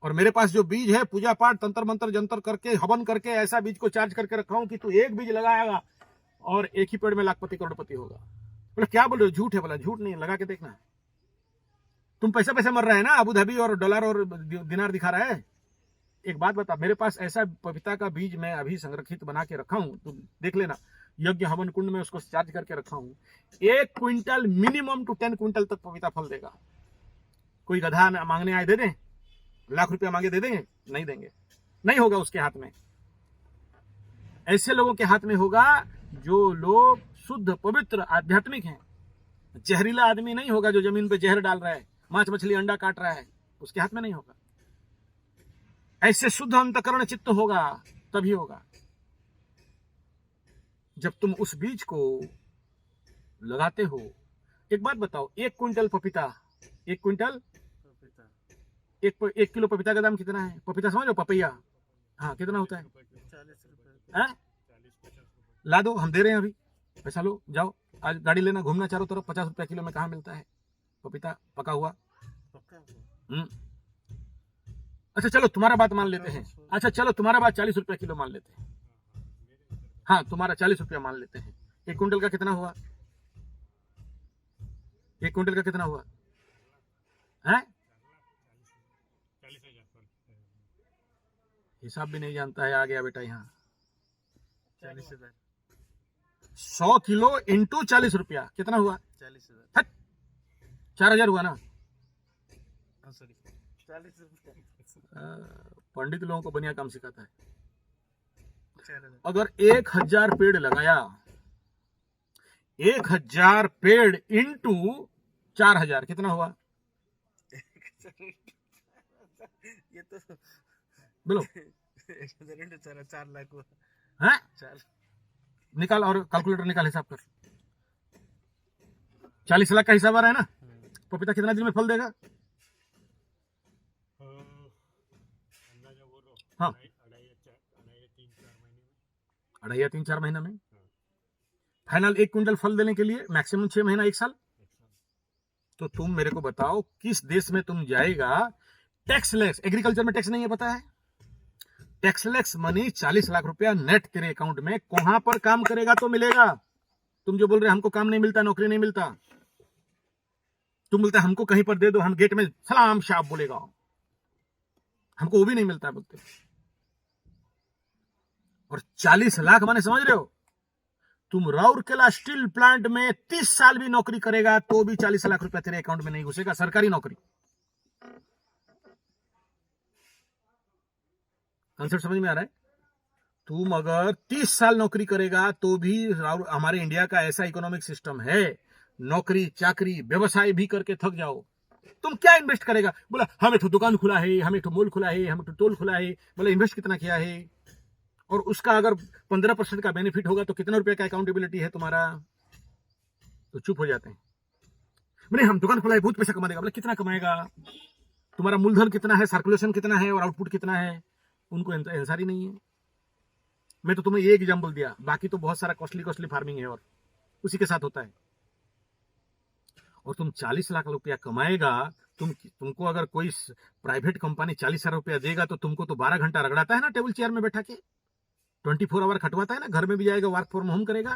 और मेरे पास जो बीज है पूजा पाठ तंत्र मंत्र जंतर करके हवन करके ऐसा बीज को चार्ज करके रखा हूं कि तू एक बीज लगाएगा और एक ही पेड़ में लाखपति करोड़पति होगा। बोला क्या बोल रहे हो, झूठ है? बोला झूठ नहीं, लगा के देखना। तुम पैसे पैसे मर रहे हैं ना, अबू धाबी और डॉलर और दिनार दिखा रहा है। एक बात बता, मेरे पास ऐसा पपीता का बीज मैं अभी संरक्षित बना के रखा हूं, तुम देख लेना, यज्ञ हवन कुंड में उसको चार्ज करके रखा हूं। 1 क्विंटल मिनिमम टू 10 क्विंटल तक पपीता फल देगा। कोई गधा मांगने आए दे दें, लाख रुपया मांगे दे देंगे? नहीं देंगे, नहीं होगा उसके हाथ में। ऐसे लोगों के हाथ में होगा जो लोग शुद्ध पवित्र आध्यात्मिक हैं। जहरीला आदमी नहीं होगा जो जमीन पे जहर डाल रहा है, मांस मछली अंडा काट रहा है, उसके हाथ में नहीं होगा। ऐसे शुद्ध अंतकरण चित्त होगा तभी होगा। जब तुम उस बीज को लगाते हो, एक बात बताओ, 1 क्विंटल पपीता, 1 क्विंटल, 1 किलो पपीता का दाम कितना है? पपीता समझो, पपैया, हाँ कितना होता है? 40 रुपए। ला दो, हम दे रहे हैं अभी, पैसा लो, जाओ आज गाड़ी लेना, घूमना चारों तरफ। 50 रुपया किलो में कहाँ मिलता है पपीता पका हुआ? अच्छा चलो तुम्हारा बात मान लेते हैं, अच्छा चलो तुम्हारा बात 40 रुपया किलो मान लेते हैं, हाँ तुम्हारा 40 रुपया मान लेते हैं। 1 क्विंटल का कितना हुआ? 1 क्विंटल का कितना हुआ है? हिसाब भी नहीं जानता है, आ गया बेटा यहाँ। 40,000। 100 किलो इंटू 40 रुपया कितना हुआ? 40,000। 4,000 हुआ ना? सॉरी 40 रुपए। पंडित लोगों को बढ़िया काम सिखाता है। 4,000। अगर 1,000 पेड़ लगाया, 1,000 पेड़ इंटू 4,000 कितना हुआ? ये तो बोलो 4 लाख हुआ। है? 4 निकाल और कैलकुलेटर निकाल, हिसाब कर। 40 लाख का हिसाब आ रहा है ना? पपीता कितना दिन में फल देगा? हाँ 2.5 या 3-4 महीना में। फाइनल 1 क्विंटल फल देने के लिए मैक्सिमम 6 महीना, 1 साल। तो तुम मेरे को बताओ किस देश में तुम जाएगा? टैक्सलेस, एग्रीकल्चर में टैक्स नहीं है पता है? टैक्सलेस मनी 40 लाख रुपया नेट तेरे अकाउंट में कहां पर काम करेगा तो मिलेगा? तुम जो बोल रहे हमको काम नहीं मिलता, नौकरी नहीं मिलता, तुम बोलते हमको कहीं पर दे दो, हम गेट में सलाम शाह बोलेगा, हमको वो भी नहीं मिलता बोलते। और 40 लाख माने समझ रहे हो? तुम राउरकेला स्टील प्लांट में 30 साल भी नौकरी करेगा तो भी 40 लाख रुपया तेरे अकाउंट में नहीं घुसेगा, सरकारी नौकरी। कंसेप्ट समझ में आ रहा है? तुम अगर 30 साल नौकरी करेगा तो भी, हमारे इंडिया का ऐसा इकोनॉमिक सिस्टम है, नौकरी चाकरी व्यवसाय भी करके थक जाओ, तुम क्या इन्वेस्ट करेगा? बोला हम एक दुकान खुला है, हम एक मॉल खुला है, हम एक टोल खुला है। बोला इन्वेस्ट कितना किया है? और उसका अगर 15% का बेनिफिट होगा तो कितना रुपया का अकाउंटेबिलिटी है तुम्हारा? तो चुप हो जाते हैं। बोले हम दुकान खुला है, बहुत पैसा कमा देगा। बोले कितना कमाएगा? तुम्हारा मूलधन कितना है, सर्कुलेशन कितना है और आउटपुट कितना है? उनको आंसर ही नहीं है। मैं तो तुम्हें एक एग्जाम्पल दिया, बाकी तो बहुत सारा कॉस्टली फार्मिंग है और उसी के साथ होता है। और तुम 40 लाख रुपया कमाएगा, तुमको अगर कोई प्राइवेट कंपनी 40 हजार रुपया देगा तो तुमको तो 12 घंटा रगड़ाता है ना टेबल चेयर में बैठा के, 24 आवर खटवाता है ना, घर में भी जाएगा, वर्क फ्रॉम होम करेगा।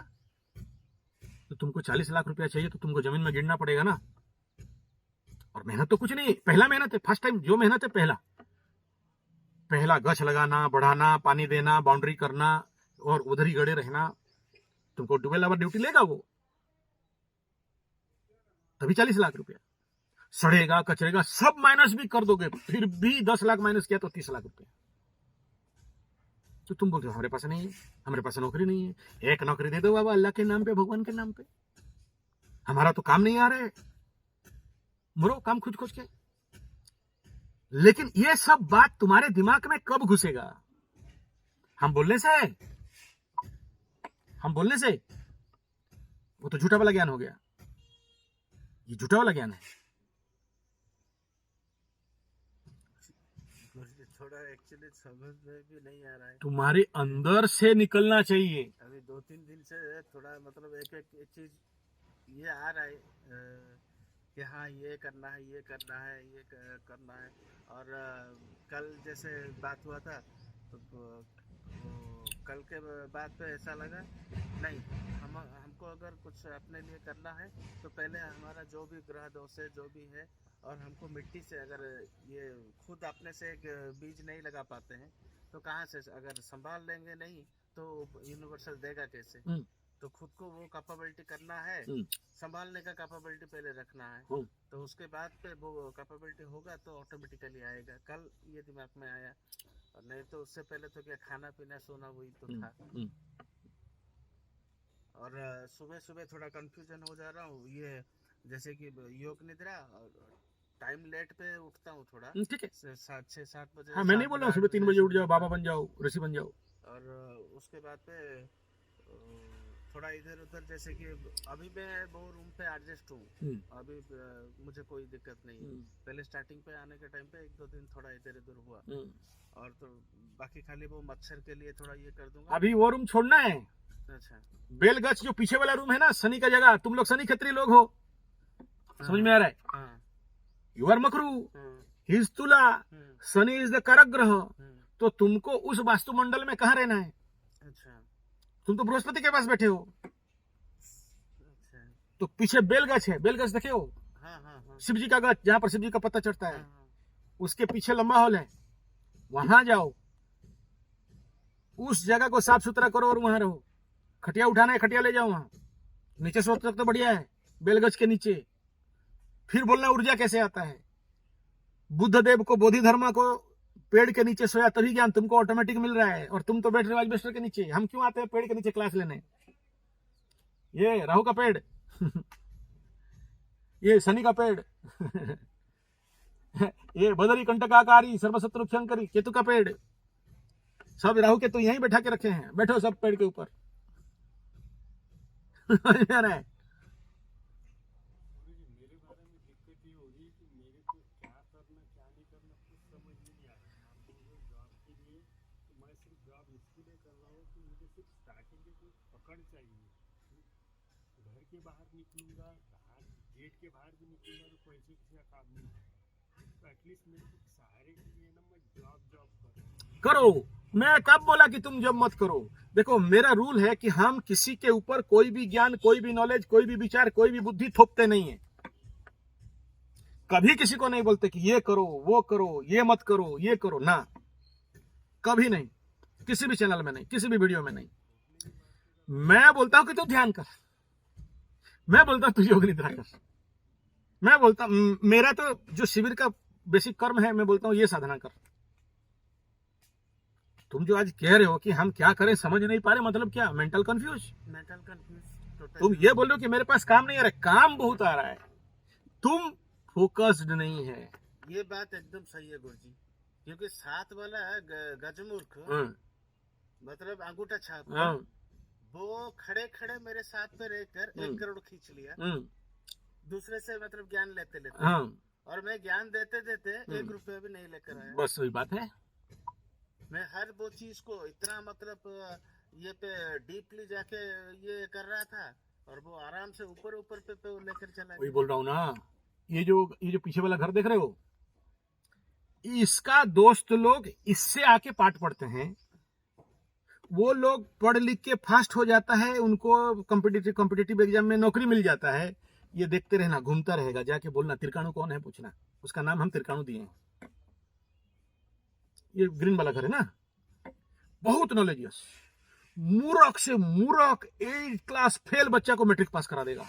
तो तुमको 40 लाख रुपया चाहिए तो तुमको जमीन में गिरना पड़ेगा ना। और मेहनत तो कुछ नहीं, पहला मेहनत है, फर्स्ट टाइम जो मेहनत है, पहला गछ लगाना, बढ़ाना, पानी देना, बाउंड्री करना, और उधर ही गड़े रहना, तुमको 12 आवर ड्यूटी लेगा वो, तभी 40 लाख रुपया। सड़ेगा कचरेगा सब माइनस भी कर दोगे, फिर भी 10 लाख माइनस किया तो 30 लाख रुपया। तो तुम बोलते हो हमारे पास नहीं है, हमारे पास नौकरी नहीं है। एक नौकरी दे दो बाबा, अल्लाह के नाम पे, भगवान के नाम पे। हमारा तो काम नहीं आ रहा है, मरो काम खुद खोज के। लेकिन ये सब बात तुम्हारे दिमाग में कब घुसेगा? हम बोलने से वो तो झूठा वाला ज्ञान हो गया, ये झूठा वाला ज्ञान है। मुझे थोड़ा एक्चुअली समझ में भी नहीं आ रहा है। तुम्हारे अंदर से निकलना चाहिए। अभी 2-3 दिन से थोड़ा मतलब एक चीज ये आ रहा है कि हाँ ये करना है, ये करना है, ये करना है। और कल जैसे बात हुआ था तो कल के बाद पे ऐसा लगा नहीं, हमको अगर कुछ अपने लिए करना है तो पहले हमारा जो भी ग्रह दोष है जो भी है, और हमको मिट्टी से अगर ये खुद अपने से एक बीज नहीं लगा पाते हैं तो कहाँ से, अगर संभाल लेंगे नहीं तो यूनिवर्सल देगा कैसे? तो खुद को वो कैपेबिलिटी करना है, संभालने का कैपेबिलिटी पहले रखना है, तो उसके बाद पे वो कैपेबिलिटी होगा तो ऑटोमेटिकली आएगा। कल ये दिमाग में आया, और नहीं तो उससे पहले तो क्या खाना पीना सोना वही तो था। और सुबह सुबह थोड़ा कंफ्यूजन हो जा रहा हूँ, ये जैसे कि योग निद्रा, टाइम लेट पे उठता हूँ थोड़ा, ठीक है 7-6-7 बजे। हाँ, मैं नहीं बोल रहा हूँ सुबह 3 बजे उठ जाओ, बाबा बन जाओ, ऋषि बन जाओ। और उसके बाद पे थोड़ा इधर उधर, जैसे कि अभी मैं वो रूम पे एडजस्ट हूँ, अभी मुझे कोई दिक्कत नहीं है। पहले स्टार्टिंग पे आने के टाइम पे 1-2 दिन थोड़ा इधर उधर हुआ, और तो बाकी खाली वो मच्छर के लिए थोड़ा ये कर दूंगा। अभी वो रूम छोड़ना है। अच्छा, बेलगछ जो पीछे वाला रूम है ना, शनि का जगह, तुम लोग शनि क्षेत्रीय लोग हो, समझ में आ रहा है? You are Makru, he is तुला, शनि इज द कारक ग्रह, तो तुमको उस वास्तुमंडल में कहाँ रहना है? अच्छा, तुम तो बृहस्पति के पास बैठे हो। अच्छा, तो पीछे बेलगछ है, बेलगछ देखे हो? शिव जी का गछ, जहां पर शिव जी का पत्ता चढ़ता है, उसके पीछे लंबा हॉल है, वहां जाओ, उस जगह को साफ सुथरा करो और वहां रहो। खटिया उठाना है, खटिया ले जाओ वहां, नीचे सोच तक तो बढ़िया है, बेलगछ के नीचे। फिर बोलना ऊर्जा कैसे आता है। बुद्ध देव को, बोधि धर्मा को पेड़ के नीचे सोया तभी ज्ञान तुमको ऑटोमेटिक मिल रहा है, और तुम तो बैठ रहे हो एल्बेस्टर के नीचे। हम क्यों आते हैं पेड़ के नीचे क्लास लेने? ये राहु का पेड़ ये शनि का पेड़ ये बदरी कंटकाकारी सर्वशत्रु क्षयंकरी केतु का पेड़, सब राहु के तो यहीं बैठा के रखे हैं। बैठो सब पेड़ के ऊपर है। घर के बाहर निकलूंगा, गेट के बाहर भी निकलूंगा तो पैसे किसी का काम नहीं है, तो एटलीस्ट मेरे को सहारे के लिए ना मैं जॉब करो। मैं कब बोला कि तुम जॉब मत करो? देखो, मेरा रूल है कि हम किसी के ऊपर कोई भी ज्ञान, कोई भी नॉलेज, कोई भी विचार, कोई भी बुद्धि थोपते नहीं है। कभी किसी को नहीं बोलते कि ये करो, वो करो, ये मत करो, ये करो ना, कभी नहीं, किसी भी चैनल में नहीं, किसी भी वीडियो में नहीं। मैं बोलता हूं कि तू ध्यान कर, मैं बोलता हूं तू योग निद्रा कर, मैं बोलता मेरा तो जो शिविर का बेसिक कर्म है, मैं बोलता हूं ये साधना कर। तुम जो आज कह रहे हो कि हम क्या करें समझ नहीं पा रहे, मतलब क्या? Mental confuse. तुम ये बोल रहे हो कि मेरे पास काम नहीं आ रहा है, काम बहुत आ रहा है, तुम फोकस्ड नहीं है। ये बात एकदम सही है गुरुजी, क्योंकि साथ वाला गजमूर्ख, मतलब अंगूठा छाप, वो खड़े खड़े मेरे साथ पे रहकर 1 करोड़ खींच लिया, दूसरे से मतलब ज्ञान लेते लेते, और मैं ज्ञान देते देते 1 रुपया भी नहीं लेकर आया। बस वही बात है। मैं हर वो चीज को इतना मतलब ये पे डीपली जाके ये कर रहा था, और वो आराम से ऊपर ऊपर पे लेकर चला। वही बोल रहा हूँ ना, ये जो पीछे वाला घर देख रहे हो, इसका दोस्त लोग इससे आके पाठ पढ़ते हैं। वो लोग पढ़ लिख के फास्ट हो जाता है, उनको कॉम्पिटिटिव एग्जाम में नौकरी मिल जाता है। ये देखते रहना, घूमता रहेगा, जाके बोलना तिरकाणु कौन है पूछना, उसका नाम हम तिरकाणु दिए हैं। ये ग्रीन वाला घर है ना, बहुत नॉलेजियस, मूर्ख से मूर्ख 8 क्लास फेल बच्चा को मैट्रिक पास करा देगा।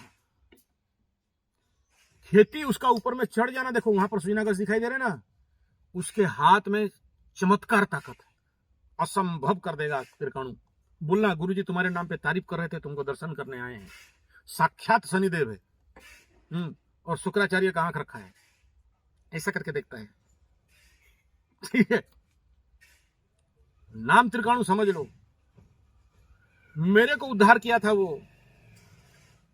खेती उसका ऊपर में चढ़ जाना, देखो वहां पर श्रीनगर दिखाई दे रहे ना, उसके हाथ में चमत्कार ताकत है, असंभव कर देगा त्रिकाणु। बोलना गुरुजी तुम्हारे नाम पे तारीफ कर रहे थे, तुमको दर्शन करने आए हैं, साक्षात शनिदेव है। और शुक्राचार्य का आंख रखा है, ऐसा करके देखता है। ठीक है, नाम त्रिकाणु समझ लो। मेरे को उद्धार किया था वो,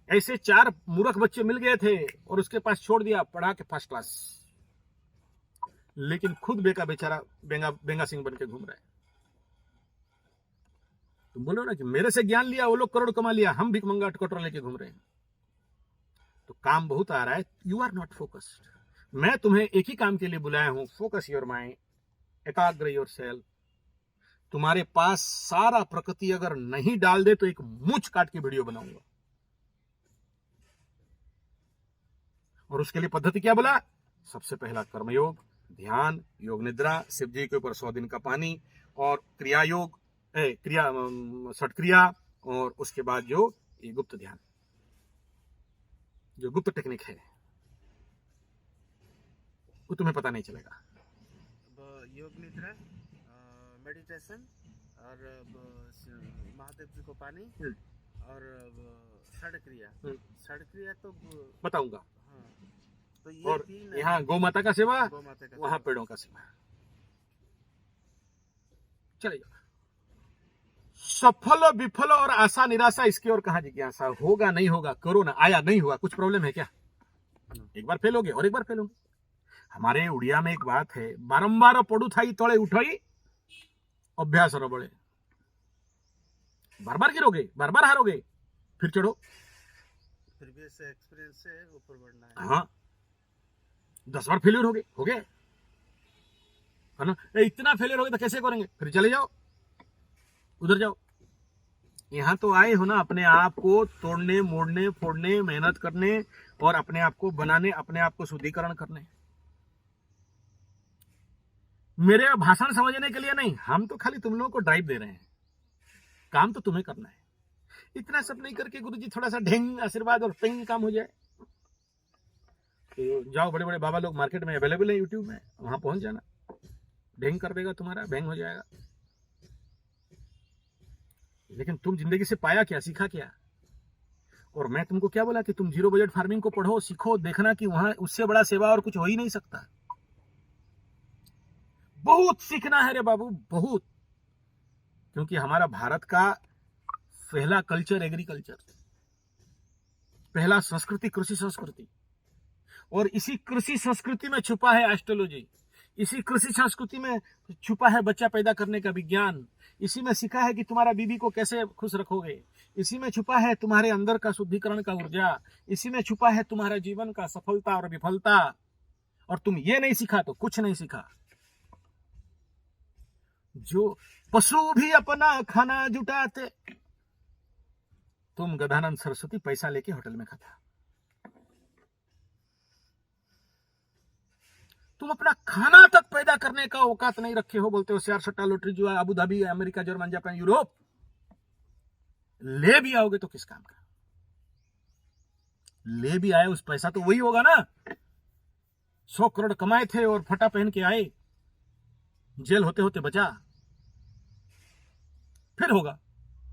ऐसे 4 मूर्ख बच्चे मिल गए थे और उसके पास छोड़ दिया, पढ़ा के फर्स्ट क्लास, लेकिन खुद बेचारा बेंगा सिंह बन के घूम रहा है। तुम बोलो ना कि मेरे से ज्ञान लिया, वो लोग करोड़ कमा लिया, हम भिखमंगा कटोरा लेके घूम रहे हैं। तो काम बहुत आ रहा है, यू आर नॉट फोकस्ड। मैं तुम्हें एक ही काम के लिए बुलाया हूं, फोकस योर माइंड, एकाग्र योर सेल्फ। तुम्हारे पास सारा प्रकृति अगर नहीं डाल दे तो एक मूंछ काट के वीडियो बनाऊंगा। और उसके लिए पद्धति क्या बोला? सबसे पहला कर्मयोग, ध्यान, योग निद्रा, शिव जी के ऊपर 100 दिन का पानी, और क्रिया योग, षट क्रिया, और उसके बाद जो ये गुप्त ध्यान, जो गुप्त टेक्निक है वो तुम्हें पता नहीं चलेगा। योग निद्रा, मेडिटेशन, और महादेव जी को पानी, और षड क्रिया तो बताऊंगा। हाँ, तो ये और 3 यहाँ गौ माता का सेवा, गौ माता का वहां पेड़ों का सेवा। चलेगा। सफल विफल और आशा निराशा, इसकी और कहां जिज्ञासा? होगा नहीं होगा, कोरोना आया नहीं हुआ, कुछ प्रॉब्लम है क्या? एक बार फेल हो गए और एक बार फेल होंगे। हमारे उड़िया में एक बात है, बारंबार पड़ू थाई तोड़े उठाई अभ्यास बड़े। बार बार गिरोगे, बार बार हारोगे, फिर चढ़ो। प्रीवियस एक्सपीरियंस से ऊपर बढ़ना है। हाँ, 10 बार फेलियर हो गए है ना? इतना फेलियर हो गए तो कैसे करेंगे? फिर चले जाओ, उधर जाओ। यहां तो आए हो ना अपने आप को तोड़ने, मोड़ने, फोड़ने, मेहनत करने और अपने आप को बनाने, अपने आप को शुद्धिकरण करने। मेरे भाषण समझने के लिए नहीं, हम तो खाली तुम लोगों को ड्राइव दे रहे हैं, काम तो तुम्हें करना है। इतना सब नहीं करके गुरुजी थोड़ा सा ढेंग आशीर्वाद और पिंग काम हो जाए तो जाओ, बड़े बड़े बाबा लोग मार्केट में अवेलेबल है, यूट्यूब में, वहां पहुंच जाना, ढेंग कर देगा, तुम्हारा बैंग हो जाएगा। लेकिन तुम जिंदगी से पाया क्या, सीखा क्या? और मैं तुमको क्या बोला कि तुम 0 बजट फार्मिंग को पढ़ो, सीखो, देखना कि वहां उससे बड़ा सेवा और कुछ हो ही नहीं सकता। बहुत सीखना है रे बाबू, बहुत। क्योंकि हमारा भारत का पहला कल्चर एग्रीकल्चर, पहला संस्कृति कृषि संस्कृति, और इसी कृषि संस्कृति में छुपा है एस्ट्रोलॉजी, इसी कृषि संस्कृति में छुपा है बच्चा पैदा करने का विज्ञान, इसी में सीखा है कि तुम्हारा बीबी को कैसे खुश रखोगे, इसी में छुपा है तुम्हारे अंदर का शुद्धिकरण का ऊर्जा, इसी में छुपा है तुम्हारे जीवन का सफलता और विफलता। और तुम ये नहीं सीखा तो कुछ नहीं सीखा। जो पशु भी अपना खाना जुटाते, तुम गदानंद सरस्वती पैसा लेके होटल में खाता। तुम अपना खाना तक पैदा करने का औकात नहीं रखे हो, बोलते हो शेयर सट्टा लॉटरी जो है Abu Dhabi, America, German, Japan, Europe, ले भी आओगे तो किस काम का? ले भी आए उस पैसा तो वही होगा ना, 100 करोड़ कमाए थे और फटा पहन के आए, जेल होते होते बचा, फिर होगा।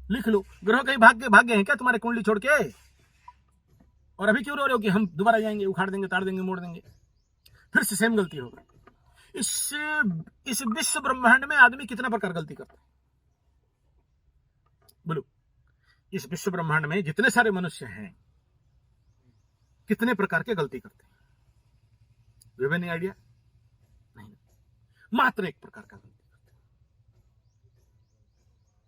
लिख लो, ग्रह कहीं भाग्य हैं क्या तुम्हारे कुंडली छोड़ के? और अभी क्यों रो रहे हो कि हम दोबारा जाएंगे, उखाड़ देंगे, ताड़ देंगे, मोड़ देंगे? फिर से सेम गलती होगी। इस विश्व ब्रह्मांड में आदमी कितना प्रकार गलती करता है बोलो? इस विश्व ब्रह्मांड में जितने सारे मनुष्य हैं, कितने प्रकार के गलती करते हैं? You have any idea? नहीं, मात्र एक प्रकार का गलती करते हैं।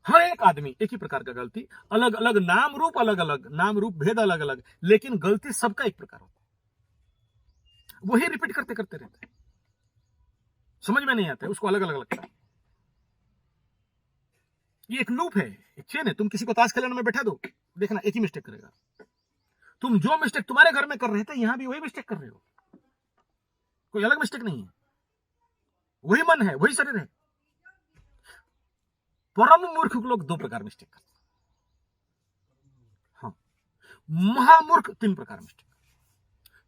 हर एक आदमी एक ही प्रकार का गलती, अलग अलग नाम रूप, अलग अलग नाम रूप भेद, अलग अलग, लेकिन गलती सबका एक प्रकार होता है। वही रिपीट करते करते रहते हैं, समझ में नहीं आता है, उसको अलग अलग लगता है। ये एक लूप है, एक चेन है। तुम किसी को ताश खेलने में बैठा दो, देखना एक ही मिस्टेक करेगा। तुम जो मिस्टेक तुम्हारे घर में कर रहे थे, यहां भी वही मिस्टेक कर रहे हो, कोई अलग मिस्टेक नहीं है। वही मन है, वही शरीर है। परम मूर्ख लोग 2 प्रकार मिस्टेक करते हैं। हाँ, महामूर्ख 3 प्रकार मिस्टेक।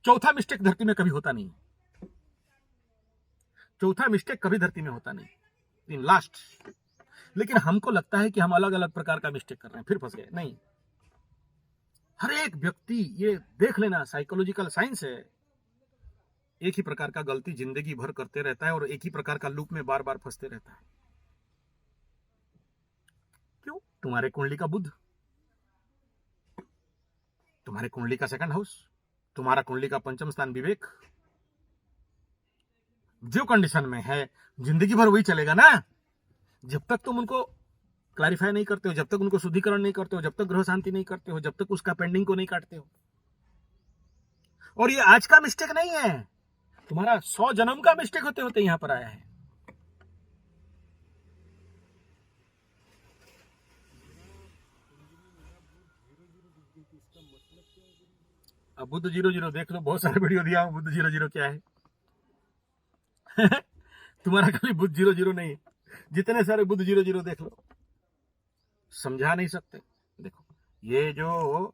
चौथा मिस्टेक धरती में कभी होता नहीं। चौथा मिस्टेक कभी धरती में होता नहीं। In last. लेकिन हमको लगता है कि हम अलग अलग प्रकार का मिस्टेक कर रहे हैं, फिर फंस गए। नहीं, हर एक व्यक्ति, ये देख लेना, साइकोलॉजिकल साइंस है, एक ही प्रकार का गलती जिंदगी भर करते रहता है और एक ही प्रकार का लूप में बार बार फंसते रहता है। क्यों? तुम्हारे कुंडली का बुध, तुम्हारे कुंडली का सेकंड हाउस, तुम्हारा कुंडली का पंचम स्थान विवेक, जो कंडीशन में है जिंदगी भर वही चलेगा ना। जब तक तुम उनको क्लैरिफाई नहीं करते हो, जब तक उनको शुद्धिकरण नहीं करते हो, जब तक ग्रह शांति नहीं करते हो, जब तक उसका पेंडिंग को नहीं काटते हो। और ये आज का मिस्टेक नहीं है, तुम्हारा 100 जन्म का मिस्टेक होते होते यहां पर आया है। अब बुद्ध 00 देख लो, बहुत सारे वीडियो दिया हूं, बुद्ध 00 क्या है। तुम्हारा खाली बुद्ध 00 नहीं है, जितने सारे बुद्ध 00 देख लो, समझा नहीं सकते। देखो, ये जो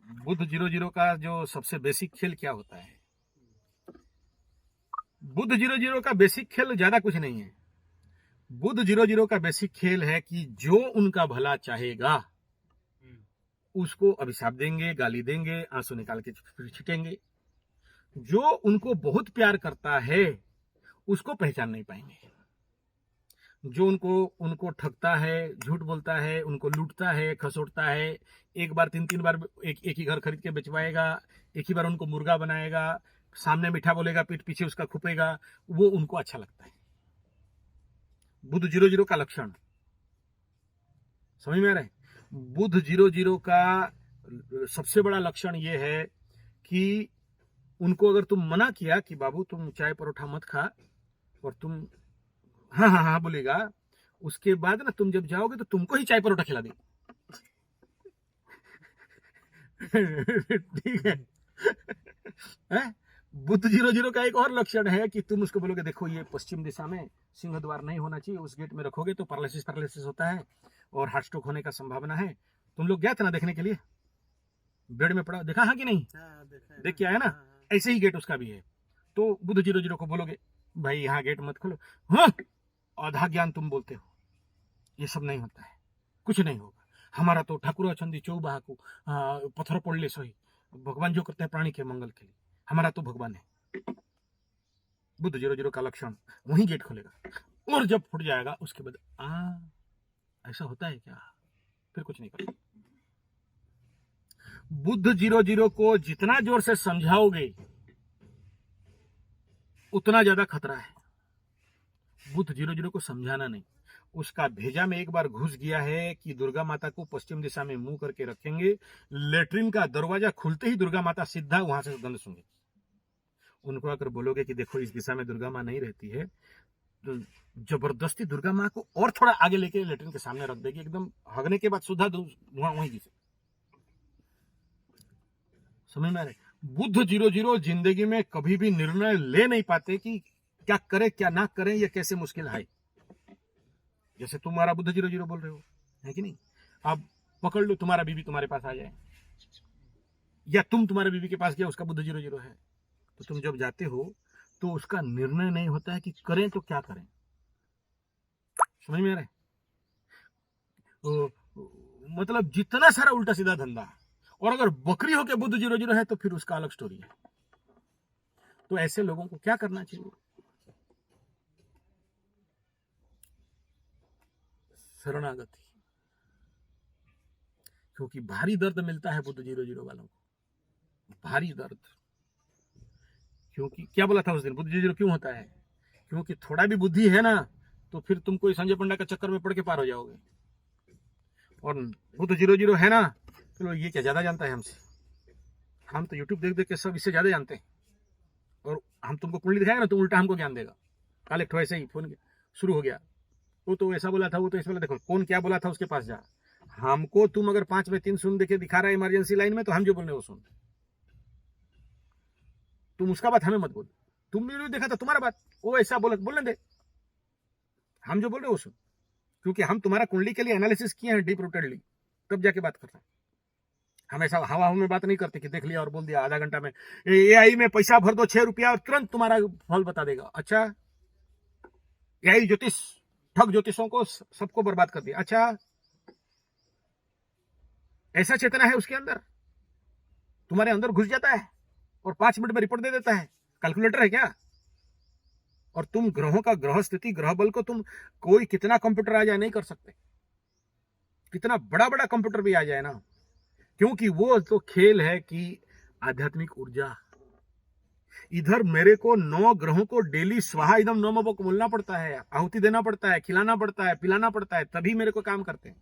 बुद्ध 00 का जो सबसे बेसिक खेल क्या होता है, बुद्ध 00 का बेसिक खेल ज्यादा कुछ नहीं है। बुद्ध 00 का बेसिक खेल है कि जो उनका भला चाहेगा उसको अभिशाप देंगे, गाली देंगे, आंसू निकाल के फिर छिटेंगे। जो उनको बहुत प्यार करता है उसको पहचान नहीं पाएंगे। जो उनको ठगता है, झूठ बोलता है, उनको लूटता है, खसोटता है, एक बार 3-3 बार एक ही घर खरीद के बेचवाएगा, एक ही बार उनको मुर्गा बनाएगा, सामने मीठा बोलेगा, पीठ पीछे उसका खुपेगा, वो उनको अच्छा लगता है। बुद्ध 00 का लक्षण समझ में आ रहा है? बुद्ध 00 का सबसे बड़ा लक्षण ये है कि उनको अगर तुम मना किया कि बाबू तुम चाय परोठा मत खा, और तुम हाँ हाँ हाँ बोलेगा, उसके बाद ना तुम जब जाओगे तो तुमको ही चाय परोठा खिला देगी। ठीक है? बुद्ध 00 का एक और लक्षण है कि तुम उसको बोलोगे देखो ये पश्चिम दिशा में सिंह द्वार नहीं होना चाहिए, उस गेट में रखोगे तो पैरालिसिस होता है और हार्ट स्ट्रोक होने का संभावना है। तुम लोग गए थे ना देखने के लिए, बेड में पड़ा, देखा है कि नहीं? देख के आया ना? ऐसे ही गेट उसका भी है। तो बुद्ध 00 को बोलोगे भाई यहाँ गेट मत खोलो, हाँ आधा ज्ञान तुम बोलते हो, ये सब नहीं होता है, कुछ नहीं होगा, हमारा तो ठाकुर चंदी चौबाहा को पत्थर पड़ले सोई, भगवान जो करते हैं प्राणी के मंगल के लिए, हमारा तो भगवान है। बुद्ध 00 का लक्षण, वही गेट खोलेगा और जब फूट जाएगा उसके बाद ऐसा होता है क्या, फिर कुछ नहीं करेगा। बुद्ध 00 को जितना जोर से समझाओगे उतना ज्यादा खतरा है। बुद्ध 00 को समझाना नहीं, उसका भेजा में एक बार घुस गया है कि दुर्गा माता को पश्चिम दिशा में मुंह करके रखेंगे, लेटरिन का दरवाजा खुलते ही दुर्गा माता सीधा वहां से गंध सूंघेगी। उनको अगर बोलोगे कि देखो इस दिशा में दुर्गा माँ नहीं रहती है, तो जबरदस्ती दुर्गा माँ को और थोड़ा आगे लेके लेटरिन के सामने रख देगी, एकदम हगने के बाद सुधा धुआं वहीं घिसे। समझ में आ रहे? बुद्ध 00 जिंदगी में कभी भी निर्णय ले नहीं पाते कि क्या करें क्या ना करें, ये कैसे मुश्किल है। जैसे तुम्हारा बुद्ध 00 बोल रहे हो, है कि नहीं? अब पकड़ लो तुम्हारा बीवी तुम्हारे पास आ जाए, या तुम तुम्हारे बीवी के पास गया, उसका बुद्ध 00 है, तो तुम जब जाते हो तो उसका निर्णय नहीं होता है कि करें तो क्या करें। समझ में आ रहा है? मतलब जितना सारा उल्टा सीधा धंधा, और अगर बकरी होके बुद्ध 00 है तो फिर उसका अलग स्टोरी है। तो ऐसे लोगों को क्या करना चाहिए? शरणागति, क्योंकि भारी दर्द मिलता है बुद्ध 00 वालों को, भारी दर्द। क्योंकि क्या बोला था उस दिन, बुद्ध 00 क्यों होता है? क्योंकि थोड़ा भी बुद्धि है ना तो फिर तुम कोई संजय पंडा का चक्कर में पड़ के पार हो जाओगे। और बुद्ध 00 है ना, चलो ये क्या ज्यादा जानता है हमसे, हम तो यूट्यूब देख देख के सब इससे ज्यादा जानते हैं, और हम तुमको कुंडली दिखाएगा ना तो उल्टा हमको ज्ञान देगा। कल एक ऐसे ही फोन शुरू हो गया, वो तो ऐसा बोला था, वो तो ऐसा बोला, देखो कौन क्या बोला था उसके पास जा। हमको तुम अगर 5 में 3 सुन देके दिखा रहा है इमरजेंसी लाइन में, तो हम जो बोल रहे वो सुन, तुम उसका बात हमें मत बोल। तुमने जो देखा था तुम्हारा बात, वो ऐसा बोलने दे, हम जो बोल रहे वो सुन। क्योंकि हम तुम्हारा कुंडली के लिए एनालिसिस किए हैं डीप रूटेडली, तब जाके बात करते हैं। हम ऐसा हवा में बात नहीं करते कि देख लिया और बोल दिया आधा घंटा में एआई में पैसा भर दो 6 रुपया और तुरंत तुम्हारा फल बता देगा। अच्छा, एआई ज्योतिष ठग ज्योतिषों को सबको बर्बाद कर दिया। अच्छा, ऐसा चेतना है उसके अंदर, तुम्हारे अंदर घुस जाता है और 5 मिनट में रिपोर्ट दे देता है। कैलकुलेटर है क्या? और तुम ग्रहों का ग्रह स्थिति ग्रह बल को तुम कोई कितना कंप्यूटर आ जाए नहीं कर सकते, कितना बड़ा बड़ा कंप्यूटर भी आ जाए ना, क्योंकि वो तो खेल है कि आध्यात्मिक ऊर्जा। इधर मेरे को 9 ग्रहों को डेली स्वाहा इदम नमः को बोलना पड़ता है, आहुति देना पड़ता है, खिलाना पड़ता है, पिलाना पड़ता है, तभी मेरे को काम करते हैं।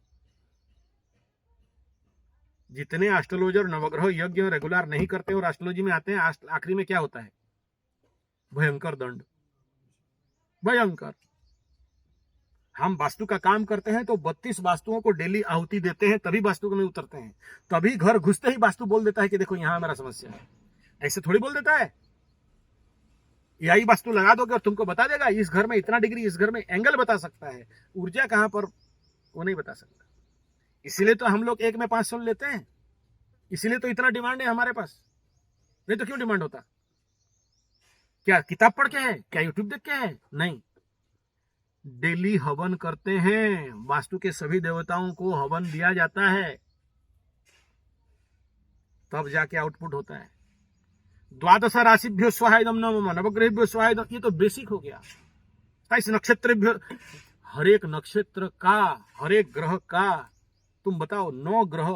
जितने एस्ट्रोलॉजर नवग्रह यज्ञ रेगुलर नहीं करते और एस्ट्रोलॉजी में आते हैं, आखिरी में क्या होता है? भयंकर दंड, भयंकर। हम वास्तु का काम करते हैं तो 32 वास्तुओं को डेली आहुति देते हैं, तभी वास्तु में उतरते हैं। तभी घर घुसते ही वास्तु बोल देता है कि देखो यहां मेरा समस्या है। ऐसे थोड़ी बोल देता है। यही वास्तु लगा दोगे और तुमको बता देगा इस घर में इतना डिग्री, इस घर में एंगल बता सकता है, ऊर्जा कहां पर वो नहीं बता सकता। इसीलिए तो हम लोग 1 में 5 सुन लेते हैं, इसीलिए तो इतना डिमांड है हमारे पास। नहीं तो क्यों डिमांड होता? क्या किताब पढ़ के है? क्या यूट्यूब देख के है? नहीं, डेली हवन करते हैं, वास्तु के सभी देवताओं को हवन दिया जाता है, तब जाके आउटपुट होता है। द्वादश राशिभ्यो स्वाहा इदं नमः नवग्रहेभ्यो स्वाहा इदं, ये तो बेसिक हो गया। इस नक्षत्रेभ्यो, हर एक नक्षत्र का, हर एक ग्रह का तुम बताओ 9 ग्रह,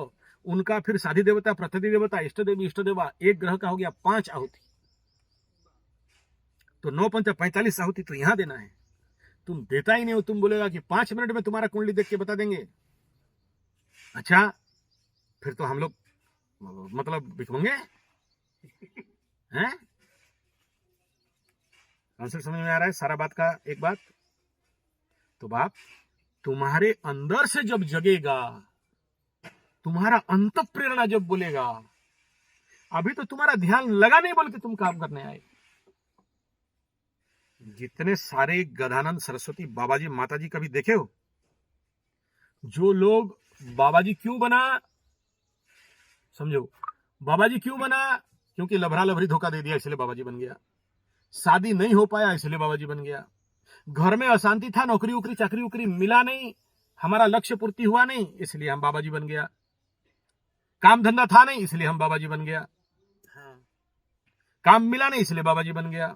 उनका फिर साधी देवता, प्रतिनिधि देवता, इष्ट देवी, इष्ट देवा, एक ग्रह का हो गया 5 आहुति, तो 9 पंच 45 आहुति तो यहां देना है। तुम देता ही नहीं हो, तुम बोलेगा कि 5 मिनट में तुम्हारा कुंडली देख के बता देंगे। अच्छा, फिर तो हम लोग मतलब भिखमंगे हैं? कॉन्सेप्ट समझ में आ रहा है सारा बात का? एक बात तो बाप तुम्हारे अंदर से जब जगेगा, तुम्हारा अंत प्रेरणा जब बोलेगा, अभी तो तुम्हारा ध्यान लगा नहीं बोल के तुम काम करने आए। जितने सारे गदानंद सरस्वती बाबाजी माताजी कभी देखे हो? जो लोग बाबाजी क्यों बना, समझो, बाबाजी क्यों बना? क्योंकि लभरा लभरी धोखा दे दिया इसलिए बाबाजी बन गया। शादी नहीं हो पाया इसलिए बाबाजी बन गया। घर में अशांति था, नौकरी उकरी चाकरी उकरी मिला नहीं, हमारा लक्ष्य पूर्ति हुआ नहीं, इसलिए हम बाबाजी बन गया। काम धंधा था नहीं इसलिए हम बाबाजी बन गया। हाँ। काम मिला नहीं इसलिए बाबाजी बन गया।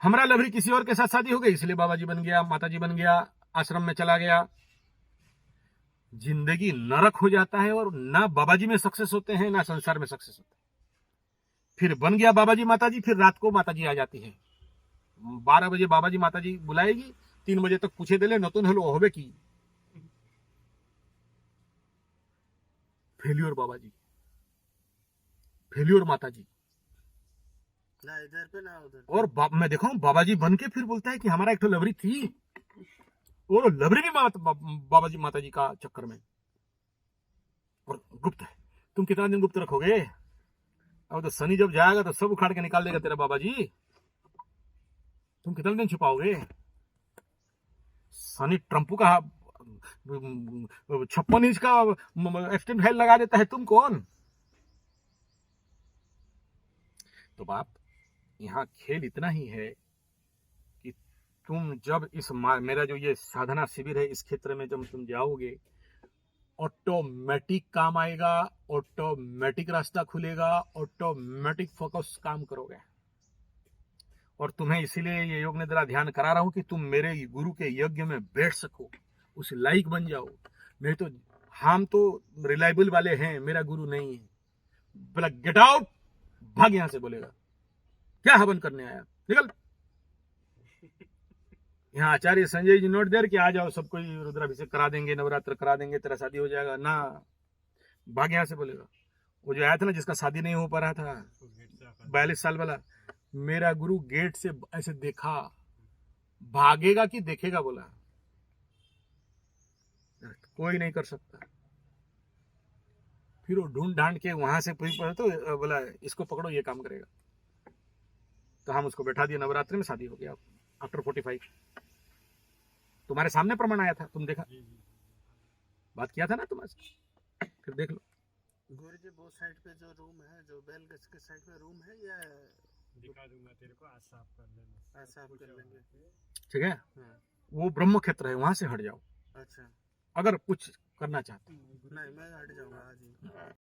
हमारा लभरी किसी और के साथ शादी हो गई इसलिए बाबाजी बन गया, माताजी बन गया, आश्रम में चला गया। जिंदगी नरक हो जाता है और ना बाबाजी में सक्सेस होते हैं ना संसार में सक्सेस होते हैं। फिर बन गया बाबाजी माताजी, फिर रात को माताजी आ जाती है, 12 बजे बाबाजी माताजी बुलाएगी, 3 बजे तक पूछे दिले नतून हलो होबे की फेल्योर बाबाजी, फेल्योर माताजी। ना इधर पे ना उधर। और मैं देखा हूं बाबाजी बन के फिर बोलता है कि हमारा एक तो लवरी थी, और लवरी भी बाबाजी माताजी का चक्कर में। और गुप्त है, तुम कितना दिन गुप्त रखोगे? अब तो शनि जब जाएगा तो सब उखाड़ के निकाल देगा तेरा बाबाजी। तुम कितना दिन छुपाओगे? शनि ट्रम्पू का 56 इंच का एक्सटेंड फाइल लगा देता है, तुम कौन? तो बाप यहाँ खेल इतना ही है कि तुम जब इस मेरा जो ये साधना शिविर है इस क्षेत्र में जब तुम जाओगे, ऑटोमेटिक काम आएगा, ऑटोमेटिक रास्ता खुलेगा, ऑटोमेटिक फोकस काम करोगे। और तुम्हें इसीलिए ये योग निद्रा ध्यान करा रहा हूं कि तुम मेरे गुरु के यज्ञ में बैठ सको, उस लायक बन जाओ। नहीं तो हम तो रिलायबल वाले हैं, मेरा गुरु नहीं है। बोला गेट आउट, भाग यहां से, बोलेगा क्या हवन करने आया, निकल। यहाँ आचार्य संजय जी नोट देर कि आ जाओ सब कोई रुद्राभिषेक करा देंगे, नवरात्र करा देंगे, तेरा शादी हो जाएगा ना, भाग यहां से, बोलेगा। वो जो आया था ना जिसका शादी नहीं हो पा रहा था 42 साल वाला, मेरा गुरु गेट से ऐसे देखा, भागेगा कि देखेगा, बोला कोई नहीं कर सकता। फिर वो ढूंढ ढांड के वहां से तो बोला इसको पकड़ो, ये काम करेगा। तो हम उसको बैठा दिया, नवरात्रि में शादी हो गया आफ्टर 45। तुम्हारे सामने प्रमाण आया था, तुम देखा, जी जी बात किया था ना तुम्हारे, फिर देख लो। गुरु जी वो साइड पे जो रूम है, जो बेलगछ के साइड पे रूम है, या दिखा दूंगा तेरे को, आज साफ कर लेना। आज साफ कुछ कर है लेंगे। वहाँ पे। ठीक है, हाँ, वो ब्रह्म क्षेत्र है, वहां से हट जाओ अच्छा। अगर कुछ करना चाहते नहीं, मैं हट जाऊंगा आज ही। हो।